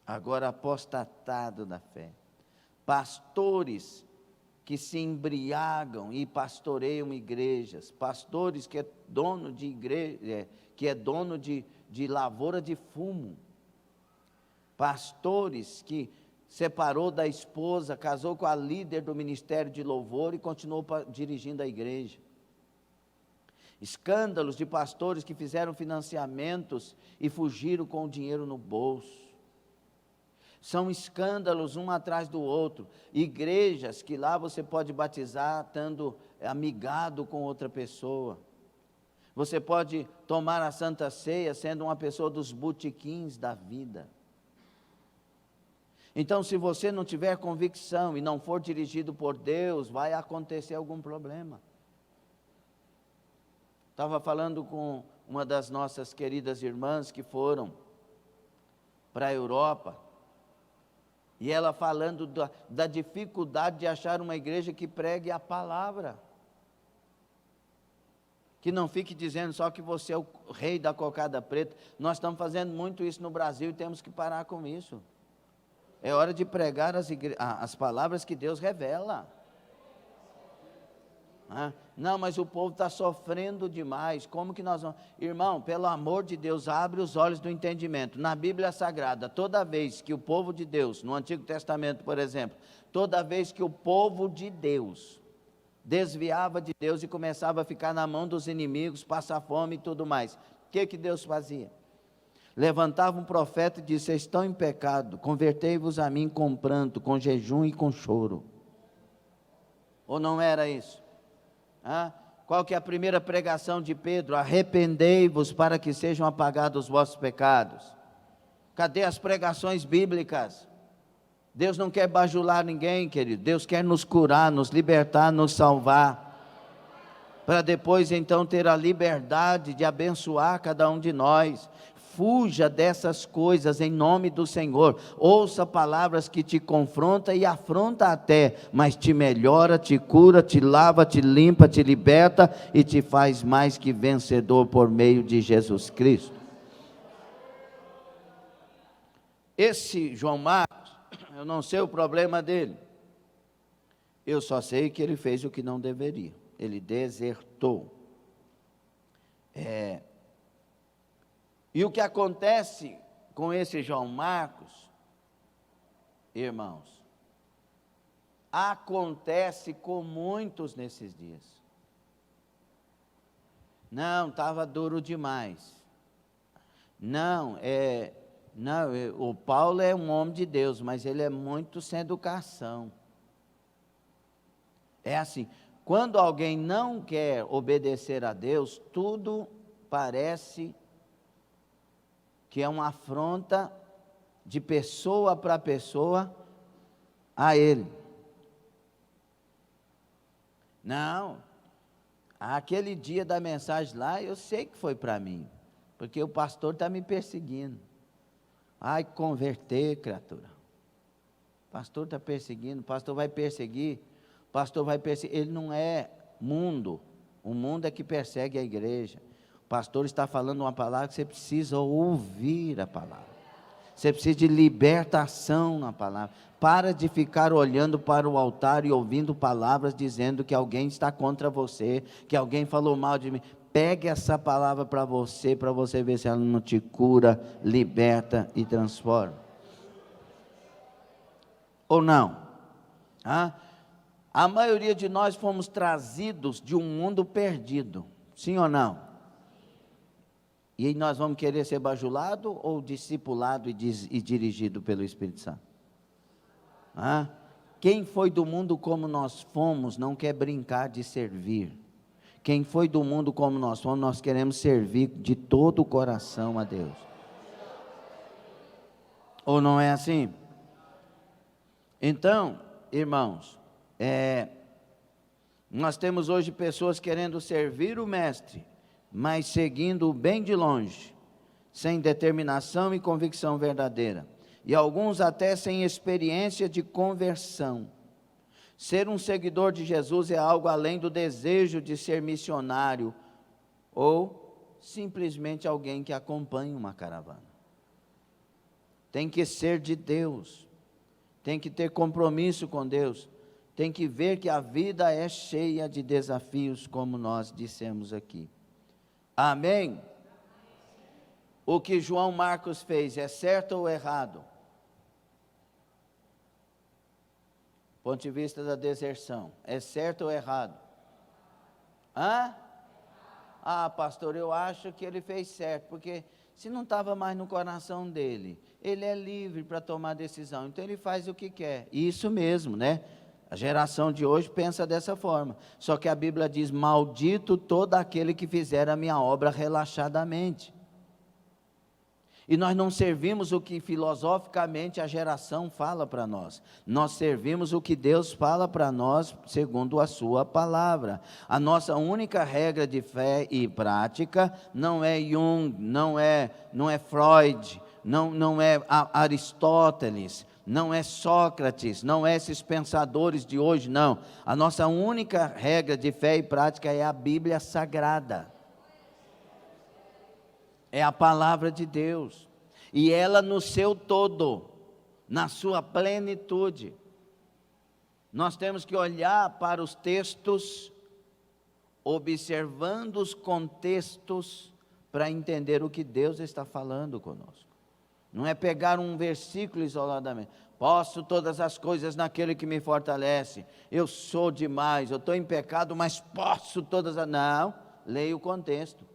[SPEAKER 1] agora apostatado da fé, pastores que se embriagam e pastoreiam igrejas, pastores que é dono de igreja, que é dono de lavoura de fumo, pastores que separou da esposa, casou com a líder do ministério de louvor e continuou dirigindo a igreja. Escândalos de pastores que fizeram financiamentos e fugiram com o dinheiro no bolso. São escândalos um atrás do outro. Igrejas que lá você pode batizar estando amigado com outra pessoa. Você pode tomar a Santa Ceia sendo uma pessoa dos botequins da vida. Então, se você não tiver convicção e não for dirigido por Deus, vai acontecer algum problema. Estava falando com uma das nossas queridas irmãs que foram para a Europa, e ela falando da dificuldade de achar uma igreja que pregue a palavra, que não fique dizendo só que você é o rei da cocada preta. Nós estamos fazendo muito isso no Brasil e temos que parar com isso. É hora de pregar as palavras que Deus revela. Não, mas o povo está sofrendo demais, como que nós vamos? Irmão, pelo amor de Deus, abre os olhos do entendimento. Na Bíblia Sagrada, toda vez que o povo de Deus, no Antigo Testamento, por exemplo, toda vez que o povo de Deus desviava de Deus e começava a ficar na mão dos inimigos, passar fome e tudo mais, o que Deus fazia? Levantava um profeta e disse: vocês estão em pecado, convertei-vos a mim com pranto, com jejum e com choro. Ou não era isso? Qual que é a primeira pregação de Pedro? Arrependei-vos para que sejam apagados os vossos pecados. Cadê as pregações bíblicas? Deus não quer bajular ninguém, querido. Deus quer nos curar, nos libertar, nos salvar, para depois então ter a liberdade de abençoar cada um de nós. Fuja dessas coisas em nome do Senhor. Ouça palavras que te confrontam e afronta até, mas te melhora, te cura, te lava, te limpa, te liberta e te faz mais que vencedor por meio de Jesus Cristo. Esse João Marcos, eu não sei o problema dele, eu só sei que ele fez o que não deveria, ele desertou. E o que acontece com esse João Marcos, irmãos, acontece com muitos nesses dias. Não, estava duro demais. O Paulo é um homem de Deus, mas ele é muito sem educação. É assim, quando alguém não quer obedecer a Deus, tudo parece que é uma afronta de pessoa para pessoa a ele. Não, aquele dia da mensagem lá, eu sei que foi para mim, porque o pastor está me perseguindo. Ai, converter, criatura. O pastor está perseguindo, o pastor vai perseguir, ele não é mundo, o mundo é que persegue a igreja. O pastor está falando uma palavra que você precisa ouvir a palavra. Você precisa de libertação na palavra. Para de ficar olhando para o altar e ouvindo palavras dizendo que alguém está contra você, que alguém falou mal de mim. Pegue essa palavra para você ver se ela não te cura, liberta e transforma. Ou não? A maioria de nós fomos trazidos de um mundo perdido. Sim ou não? E nós vamos querer ser bajulado ou discipulado e dirigido pelo Espírito Santo? Quem foi do mundo como nós fomos não quer brincar de servir. Quem foi do mundo como nós fomos, nós queremos servir de todo o coração a Deus. Ou não é assim? Então, irmãos, nós temos hoje pessoas querendo servir o Mestre, mas seguindo bem de longe, sem determinação e convicção verdadeira. E alguns até sem experiência de conversão. Ser um seguidor de Jesus é algo além do desejo de ser missionário ou simplesmente alguém que acompanha uma caravana. Tem que ser de Deus, tem que ter compromisso com Deus, tem que ver que a vida é cheia de desafios, como nós dissemos aqui. Amém? O que João Marcos fez é certo ou errado? Ponto de vista da deserção, é certo ou errado? Pastor, eu acho que ele fez certo, porque se não estava mais no coração dele, ele é livre para tomar decisão, então ele faz o que quer. Isso mesmo, né? A geração de hoje pensa dessa forma, só que a Bíblia diz: maldito todo aquele que fizer a minha obra relaxadamente. E nós não servimos o que filosoficamente a geração fala para nós. Nós servimos o que Deus fala para nós, segundo a sua palavra. A nossa única regra de fé e prática não é Jung, não é Freud, não é Aristóteles, não é Sócrates, não é esses pensadores de hoje, não. A nossa única regra de fé e prática é a Bíblia Sagrada. É a palavra de Deus, e ela no seu todo, na sua plenitude. Nós temos que olhar para os textos, observando os contextos, para entender o que Deus está falando conosco. Não é pegar um versículo isoladamente. Posso todas as coisas naquele que me fortalece. Eu sou demais, eu estou em pecado, mas posso todas as... Não, leia o contexto.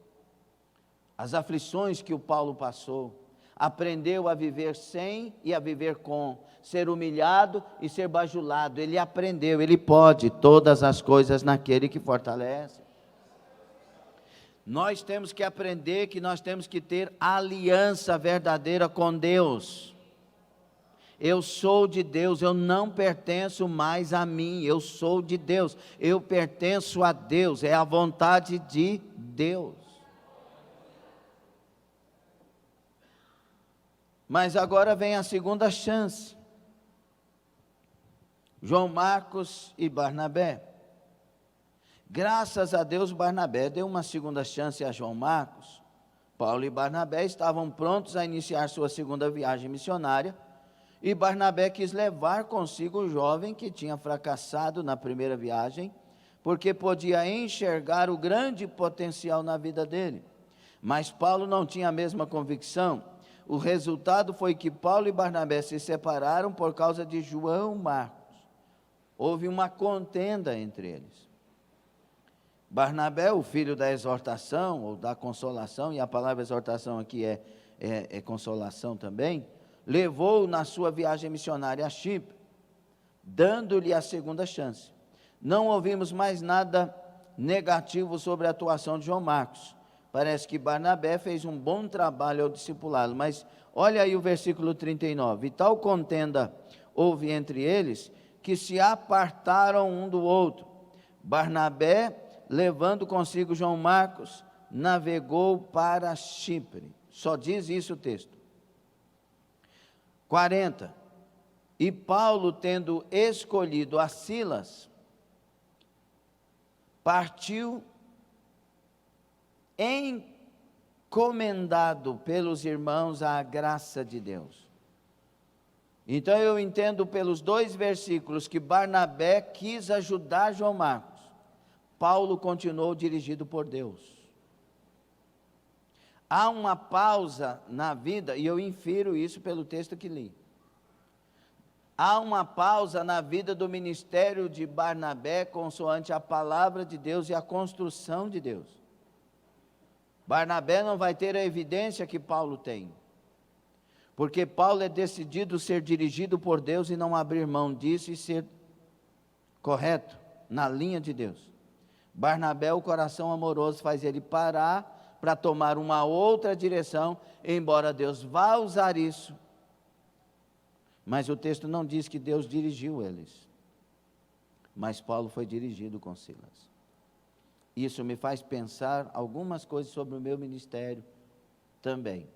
[SPEAKER 1] As aflições que o Paulo passou, aprendeu a viver sem e a viver com, ser humilhado e ser bajulado. Ele aprendeu, ele pode todas as coisas naquele que fortalece. Nós temos que aprender que nós temos que ter aliança verdadeira com Deus. Eu sou de Deus, eu não pertenço mais a mim, eu sou de Deus, eu pertenço a Deus, é a vontade de Deus. Mas agora vem a segunda chance. João Marcos e Barnabé. Graças a Deus, Barnabé deu uma segunda chance a João Marcos. Paulo e Barnabé estavam prontos a iniciar sua segunda viagem missionária, e Barnabé quis levar consigo o jovem que tinha fracassado na primeira viagem, porque podia enxergar o grande potencial na vida dele. Mas Paulo não tinha a mesma convicção. O resultado foi que Paulo e Barnabé se separaram por causa de João Marcos. Houve uma contenda entre eles. Barnabé, o filho da exortação ou da consolação, e a palavra exortação aqui é consolação também, levou-o na sua viagem missionária a Chipre, dando-lhe a segunda chance. Não ouvimos mais nada negativo sobre a atuação de João Marcos. Parece que Barnabé fez um bom trabalho ao discipulá-lo, mas olha aí o versículo 39. E tal contenda houve entre eles, que se apartaram um do outro. Barnabé, levando consigo João Marcos, navegou para Chipre. Só diz isso o texto. 40. E Paulo, tendo escolhido a Silas, partiu encomendado pelos irmãos à graça de Deus. Então eu entendo pelos dois versículos que Barnabé quis ajudar João Marcos. Paulo continuou dirigido por Deus. Há uma pausa na vida, e eu infiro isso pelo texto que li. Há uma pausa na vida do ministério de Barnabé, consoante a palavra de Deus e a construção de Deus. Barnabé não vai ter a evidência que Paulo tem, porque Paulo é decidido ser dirigido por Deus e não abrir mão disso e ser correto, na linha de Deus. Barnabé, o coração amoroso, faz ele parar para tomar uma outra direção, embora Deus vá usar isso Mas o texto não diz que Deus dirigiu eles. Mas Paulo foi dirigido com Silas. Isso me faz pensar algumas coisas sobre o meu ministério também.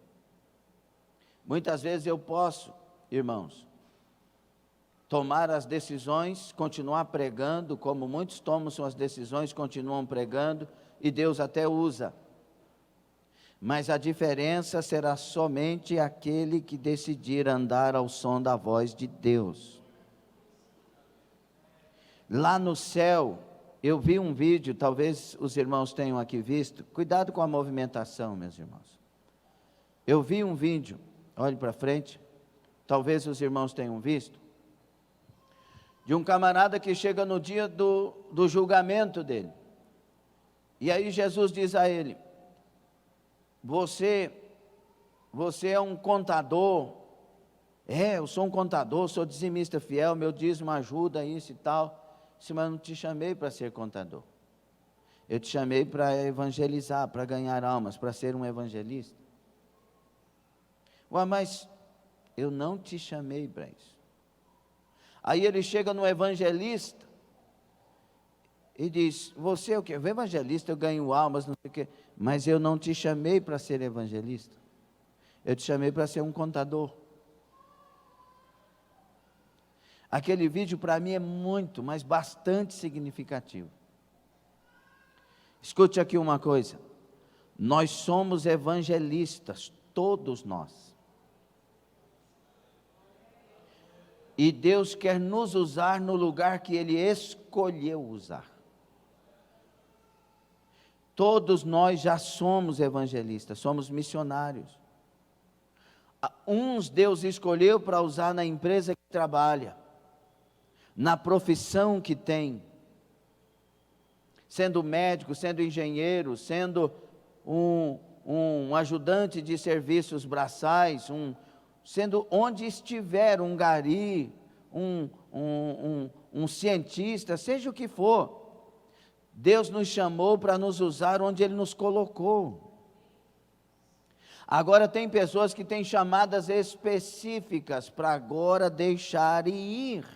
[SPEAKER 1] Muitas vezes eu posso, irmãos, tomar as decisões, continuar pregando, como muitos tomam suas decisões, continuam pregando, e Deus até usa. Mas a diferença será somente aquele que decidir andar ao som da voz de Deus. Lá no céu, eu vi um vídeo, talvez os irmãos tenham aqui visto, cuidado com a movimentação, meus irmãos. Eu vi um vídeo, olhe para frente, talvez os irmãos tenham visto, de um camarada que chega no dia do julgamento dele. E aí Jesus diz a ele: você é um contador. Eu sou um contador, sou dizimista fiel, meu dízimo ajuda isso e tal. Mas eu não te chamei para ser contador. Eu te chamei para evangelizar, para ganhar almas, para ser um evangelista. Ué, mas eu não te chamei para isso. Aí ele chega no evangelista e diz: você é o quê? O evangelista, eu ganho almas, não sei o quê. Mas eu não te chamei para ser evangelista. Eu te chamei para ser um contador. Aquele vídeo para mim é muito, mas bastante significativo. Escute aqui uma coisa. Nós somos evangelistas, todos nós. E Deus quer nos usar no lugar que Ele escolheu usar. Todos nós já somos evangelistas, somos missionários. Uns Deus escolheu para usar na empresa que trabalha, na profissão que tem, sendo médico, sendo engenheiro, sendo um ajudante de serviços braçais, sendo onde estiver, um gari, um cientista, seja o que for, Deus nos chamou para nos usar onde Ele nos colocou. Agora tem pessoas que têm chamadas específicas para agora deixar e ir.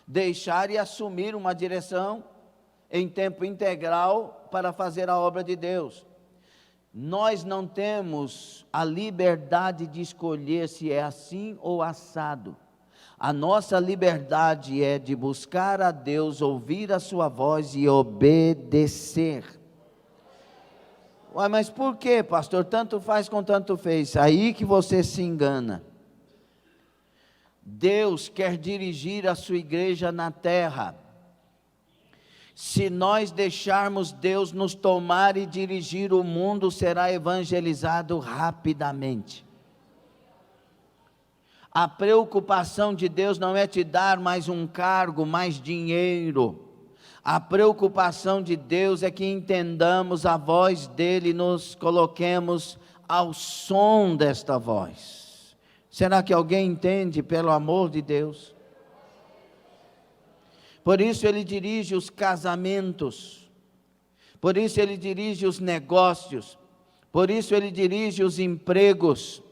[SPEAKER 1] Deixar e assumir uma direção em tempo integral para fazer a obra de Deus. Nós não temos a liberdade de escolher se é assim ou assado. A nossa liberdade é de buscar a Deus, ouvir a sua voz e obedecer. Ué, mas por que, pastor? Tanto faz com tanto fez. Aí que você se engana. Deus quer dirigir a sua igreja na terra. Se nós deixarmos Deus nos tomar e dirigir, o mundo será evangelizado rapidamente. A preocupação de Deus não é te dar mais um cargo, mais dinheiro. A preocupação de Deus é que entendamos a voz dEle e nos coloquemos ao som desta voz. Será que alguém entende, pelo amor de Deus? Por isso Ele dirige os casamentos, por isso Ele dirige os negócios, por isso Ele dirige os empregos,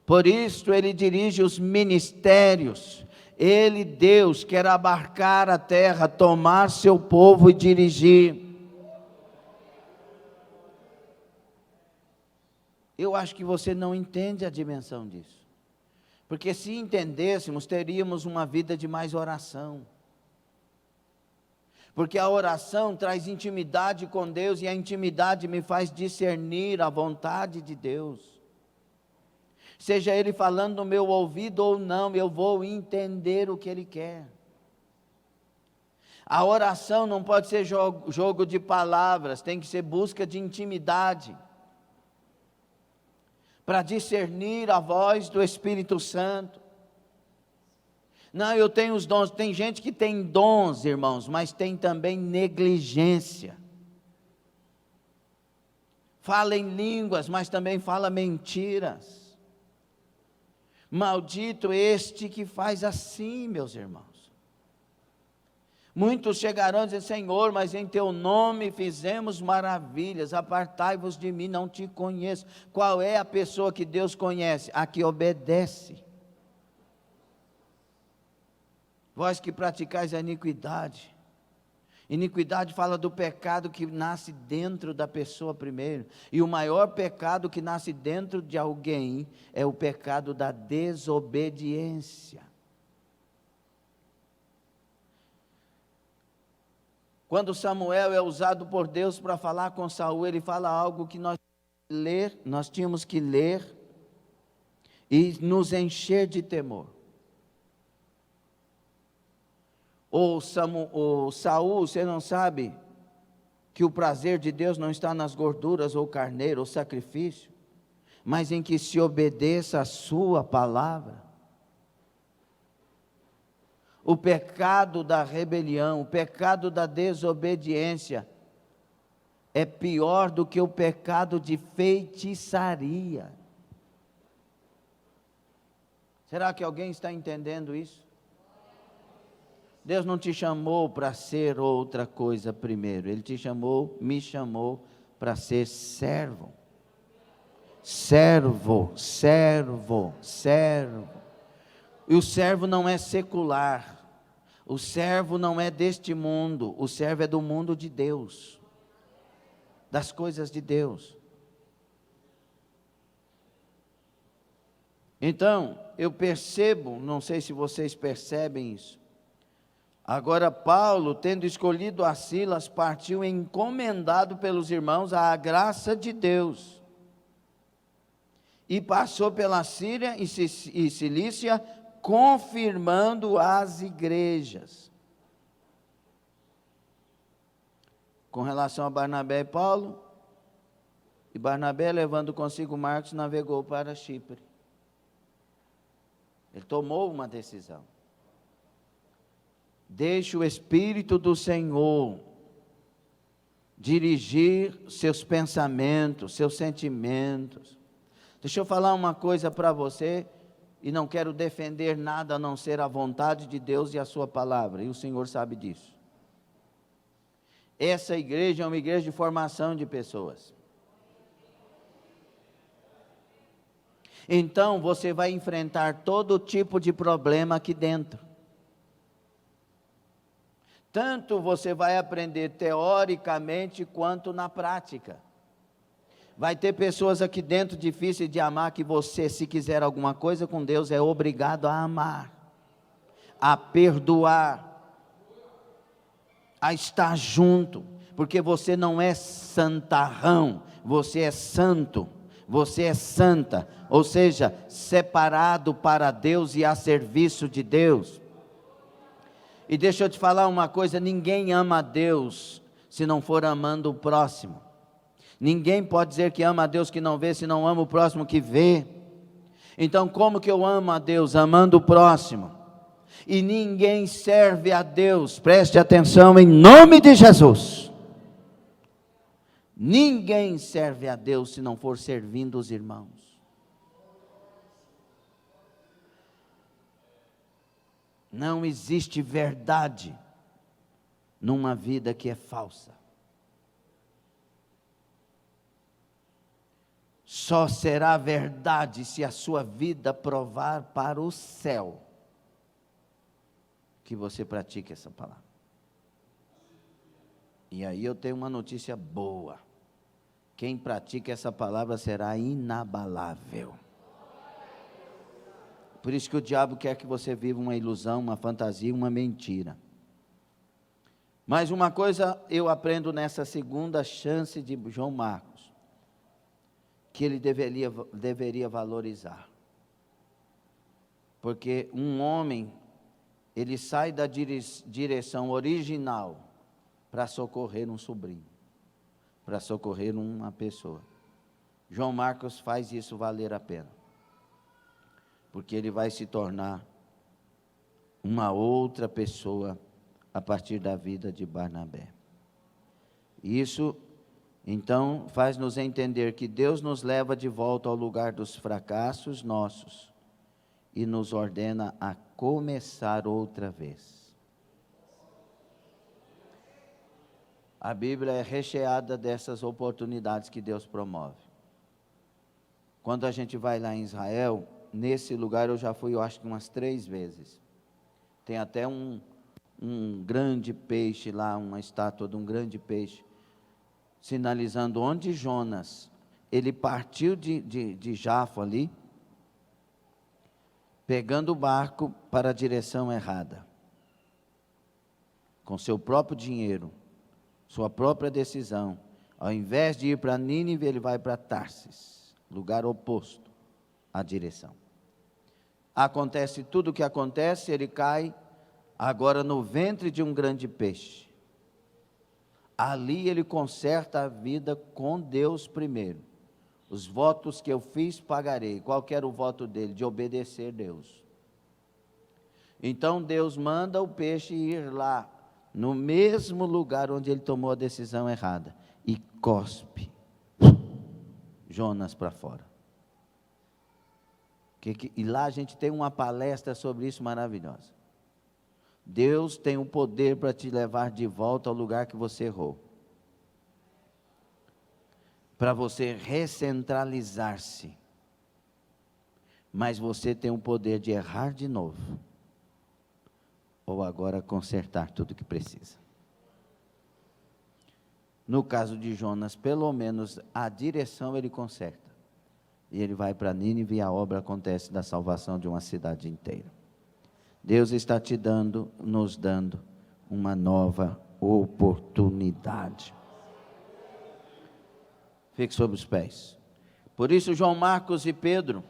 [SPEAKER 1] por isso Ele dirige os ministérios. Ele, Deus, quer abarcar a terra, tomar seu povo e dirigir. Eu acho que você não entende a dimensão disso. Porque se entendêssemos, teríamos uma vida de mais oração. Porque a oração traz intimidade com Deus, e a intimidade me faz discernir a vontade de Deus. Seja Ele falando no meu ouvido ou não, eu vou entender o que Ele quer. A oração não pode ser jogo de palavras, tem que ser busca de intimidade, para discernir a voz do Espírito Santo. Não, eu tenho os dons. Tem gente que tem dons, irmãos, mas tem também negligência. Fala em línguas, mas também fala mentiras. Maldito este que faz assim, meus irmãos. Muitos chegarão e dizer: Senhor, mas em teu nome fizemos maravilhas, apartai-vos de mim, não te conheço. Qual é a pessoa que Deus conhece? A que obedece. Vós que praticais a iniquidade. Iniquidade fala do pecado que nasce dentro da pessoa primeiro. E o maior pecado que nasce dentro de alguém é o pecado da desobediência. Quando Samuel é usado por Deus para falar com Saul, ele fala algo que nós tínhamos que ler e nos encher de temor. Ou Saul, você não sabe que o prazer de Deus não está nas gorduras ou carneiro ou sacrifício, mas em que se obedeça a sua palavra. O pecado da rebelião, o pecado da desobediência é pior do que o pecado de feitiçaria. Será que alguém está entendendo isso? Deus não te chamou para ser outra coisa primeiro, Ele me chamou para ser servo. Servo. E o servo não é secular, o servo não é deste mundo, o servo é do mundo de Deus, das coisas de Deus. Então, eu percebo, não sei se vocês percebem isso, agora Paulo, tendo escolhido a Silas, partiu encomendado pelos irmãos à graça de Deus, e passou pela Síria e Cilícia, confirmando as igrejas. Com relação a Barnabé e Paulo, e Barnabé, levando consigo Marcos, navegou para Chipre. Ele tomou uma decisão. Deixe o Espírito do Senhor dirigir seus pensamentos, seus sentimentos. Deixa eu falar uma coisa para você, e não quero defender nada a não ser a vontade de Deus e a sua palavra, e o Senhor sabe disso. Essa igreja é uma igreja de formação de pessoas. Então você vai enfrentar todo tipo de problema aqui dentro. Tanto você vai aprender teoricamente quanto na prática. Vai ter pessoas aqui dentro difíceis de amar, que você, se quiser alguma coisa com Deus, é obrigado a amar, a perdoar, a estar junto, porque você não é santarrão, você é santo, você é santa, ou seja, separado para Deus e a serviço de Deus. E deixa eu te falar uma coisa, ninguém ama a Deus se não for amando o próximo. Ninguém pode dizer que ama a Deus que não vê, se não ama o próximo que vê. Então, como que eu amo a Deus? Amando o próximo. E ninguém serve a Deus, preste atenção em nome de Jesus. Ninguém serve a Deus se não for servindo os irmãos. Não existe verdade numa vida que é falsa. Só será verdade se a sua vida provar para o céu que você pratique essa palavra. E aí eu tenho uma notícia boa. Quem pratica essa palavra será inabalável. Por isso que o diabo quer que você viva uma ilusão, uma fantasia, uma mentira. Mas uma coisa eu aprendo nessa segunda chance de João Marcos, que ele deveria valorizar. Porque um homem, ele sai da direção original para socorrer um sobrinho, para socorrer uma pessoa. João Marcos faz isso valer a pena, porque ele vai se tornar uma outra pessoa a partir da vida de Barnabé. Isso então faz-nos entender que Deus nos leva de volta ao lugar dos fracassos nossos e nos ordena a começar outra vez. A Bíblia é recheada dessas oportunidades que Deus promove. Quando a gente vai lá em Israel, nesse lugar eu já fui, eu acho que umas 3 vezes. Tem até um grande peixe lá, uma estátua de um grande peixe, sinalizando onde Jonas, ele partiu de Jaffa ali, pegando o barco para a direção errada, com seu próprio dinheiro, sua própria decisão. Ao invés de ir para Nínive, ele vai para Tarsis, lugar oposto à direção. Acontece tudo o que acontece, ele cai agora no ventre de um grande peixe. Ali ele conserta a vida com Deus primeiro. Os votos que eu fiz, pagarei. Qual que era o voto dele? De obedecer a Deus. Então Deus manda o peixe ir lá, no mesmo lugar onde ele tomou a decisão errada, e cospe Jonas para fora. E lá a gente tem uma palestra sobre isso maravilhosa. Deus tem o poder para te levar de volta ao lugar que você errou, para você recentralizar-se, mas você tem o poder de errar de novo, ou agora consertar tudo o que precisa. No caso de Jonas, pelo menos a direção ele conserta, e ele vai para Nínive e a obra acontece da salvação de uma cidade inteira. Deus está nos dando uma nova oportunidade. Fique sobre os pés. Por isso João Marcos e Pedro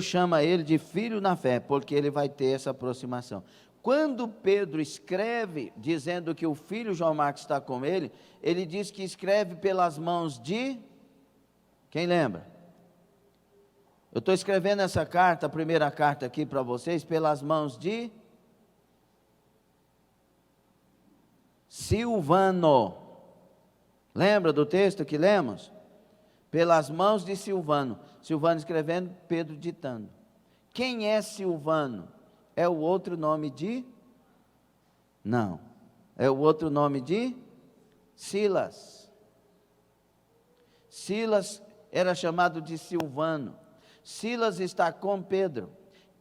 [SPEAKER 1] chama ele de filho na fé, porque ele vai ter essa aproximação. Quando Pedro escreve, dizendo que o filho João Marcos está com ele, ele diz que escreve pelas mãos de, quem lembra? Eu estou escrevendo essa carta, a primeira carta aqui para vocês, pelas mãos de Silvano. Lembra do texto que lemos? Pelas mãos de Silvano. Silvano escrevendo, Pedro ditando. Quem é Silvano? É o outro nome de? Não. É o outro nome de? Silas. Silas era chamado de Silvano. Silas está com Pedro.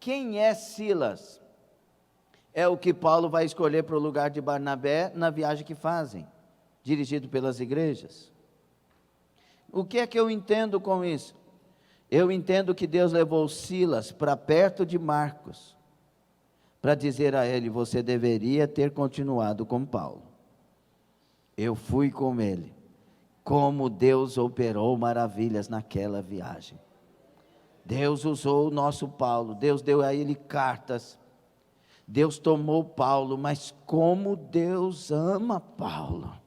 [SPEAKER 1] Quem é Silas? É o que Paulo vai escolher para o lugar de Barnabé na viagem que fazem, dirigido pelas igrejas. O que é que eu entendo com isso? Eu entendo que Deus levou Silas para perto de Marcos, para dizer a ele: você deveria ter continuado com Paulo. Eu fui com ele. Como Deus operou maravilhas naquela viagem. Deus usou o nosso Paulo, Deus deu a ele cartas, Deus tomou Paulo, mas como Deus ama Paulo.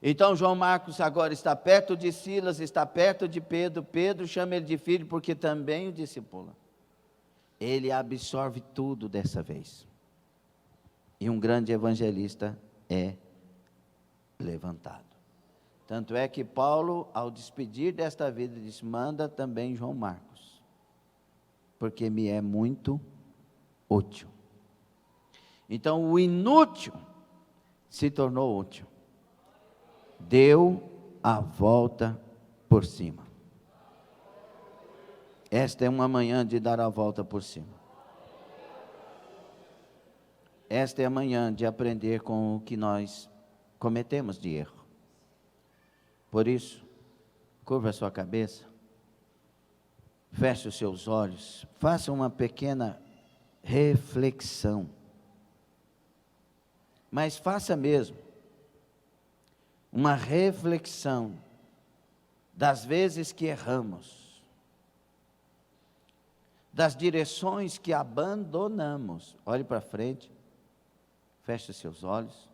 [SPEAKER 1] Então João Marcos agora está perto de Silas, está perto de Pedro. Pedro chama ele de filho porque também o discipula. Ele absorve tudo dessa vez. E um grande evangelista é levantado. Tanto é que Paulo, ao despedir desta vida, diz: manda também João Marcos, porque me é muito útil. Então o inútil se tornou útil. Deu a volta por cima. Esta é uma manhã de dar a volta por cima. Esta é a manhã de aprender com o que nós cometemos de erro. Por isso, curva a sua cabeça, feche os seus olhos, faça uma pequena reflexão. Mas faça mesmo uma reflexão das vezes que erramos, das direções que abandonamos. Olhe para frente, feche os seus olhos.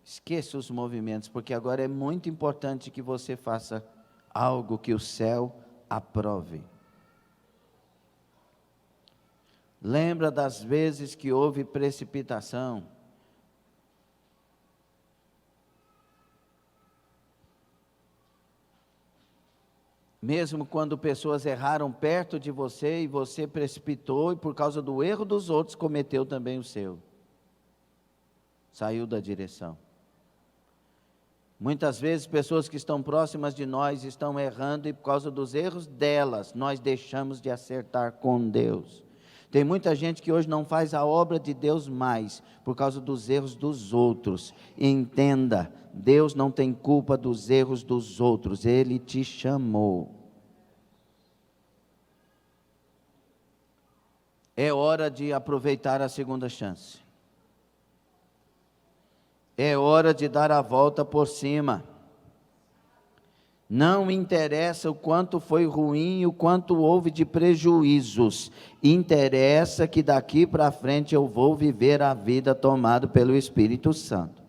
[SPEAKER 1] Esqueça os movimentos, porque agora é muito importante que você faça algo que o céu aprove. Lembra das vezes que houve precipitação? Mesmo quando pessoas erraram perto de você e você precipitou e por causa do erro dos outros cometeu também o seu. saiu da direção. Muitas vezes pessoas que estão próximas de nós estão errando e por causa dos erros delas, nós deixamos de acertar com Deus. Tem muita gente que hoje não faz a obra de Deus mais, por causa dos erros dos outros. Entenda, Deus não tem culpa dos erros dos outros, Ele te chamou. É hora de aproveitar a segunda chance. É hora de dar a volta por cima. Não interessa o quanto foi ruim, o quanto houve de prejuízos. Interessa que daqui para frente eu vou viver a vida tomada pelo Espírito Santo.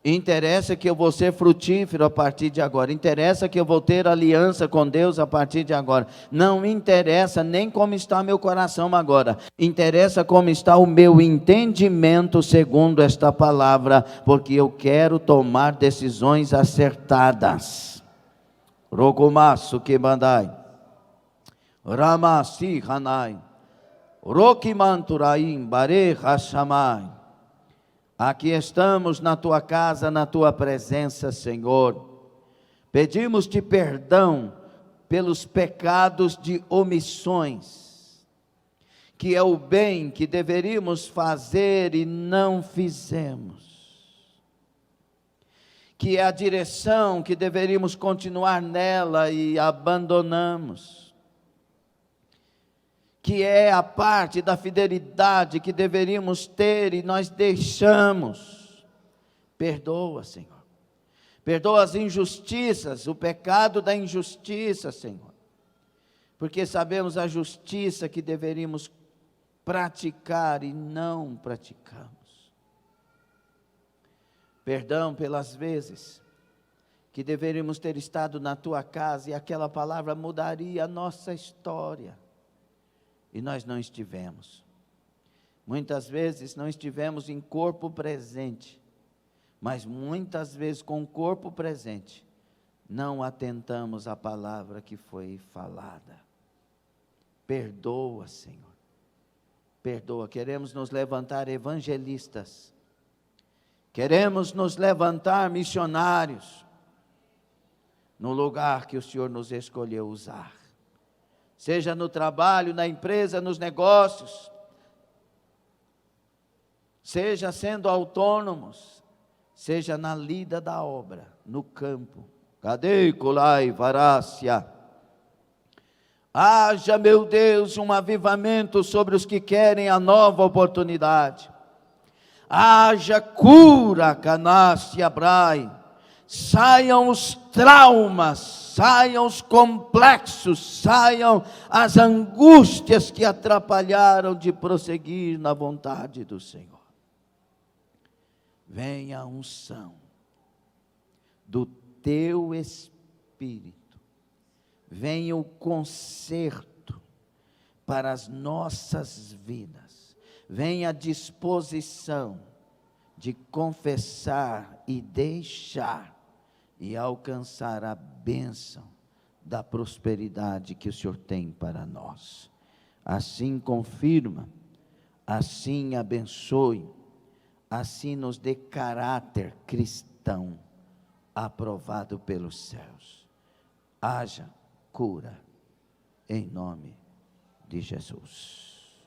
[SPEAKER 1] Interessa que eu vou ser frutífero a partir de agora. Interessa que eu vou ter aliança com Deus a partir de agora. Não interessa nem como está meu coração agora. Interessa como está o meu entendimento segundo esta palavra, porque eu quero tomar decisões acertadas. Rokumasu kibandai, Ramasi hanai, Rokimanturaim bare hashamai. Aqui estamos na tua casa, na tua presença, Senhor. Pedimos-te perdão pelos pecados de omissões, que é o bem que deveríamos fazer e não fizemos, que é a direção que deveríamos continuar nela e abandonamos, que é a parte da fidelidade que deveríamos ter e nós deixamos. Perdoa, Senhor. Perdoa as injustiças, o pecado da injustiça, Senhor. Porque sabemos a justiça que deveríamos praticar e não praticamos. Perdão pelas vezes que deveríamos ter estado na tua casa e aquela palavra mudaria a nossa história. E nós não estivemos. Muitas vezes não estivemos em corpo presente, mas muitas vezes com o corpo presente, não atentamos à palavra que foi falada. Perdoa, Senhor. Perdoa. Queremos nos levantar evangelistas. Queremos nos levantar missionários, no lugar que o Senhor nos escolheu usar. Seja no trabalho, na empresa, nos negócios, seja sendo autônomos, seja na lida da obra, no campo. Cadê colai varácia? Haja, meu Deus, um avivamento sobre os que querem a nova oportunidade. Haja cura, canácia, brai. Saiam os traumas, saiam os complexos, saiam as angústias que atrapalharam de prosseguir na vontade do Senhor. Venha a unção do teu Espírito, venha o conserto para as nossas vidas, venha a disposição de confessar e deixar e alcançar a bênção da prosperidade que o Senhor tem para nós. Assim confirma, assim abençoe, assim nos dê caráter cristão, aprovado pelos céus. Haja cura, em nome de Jesus.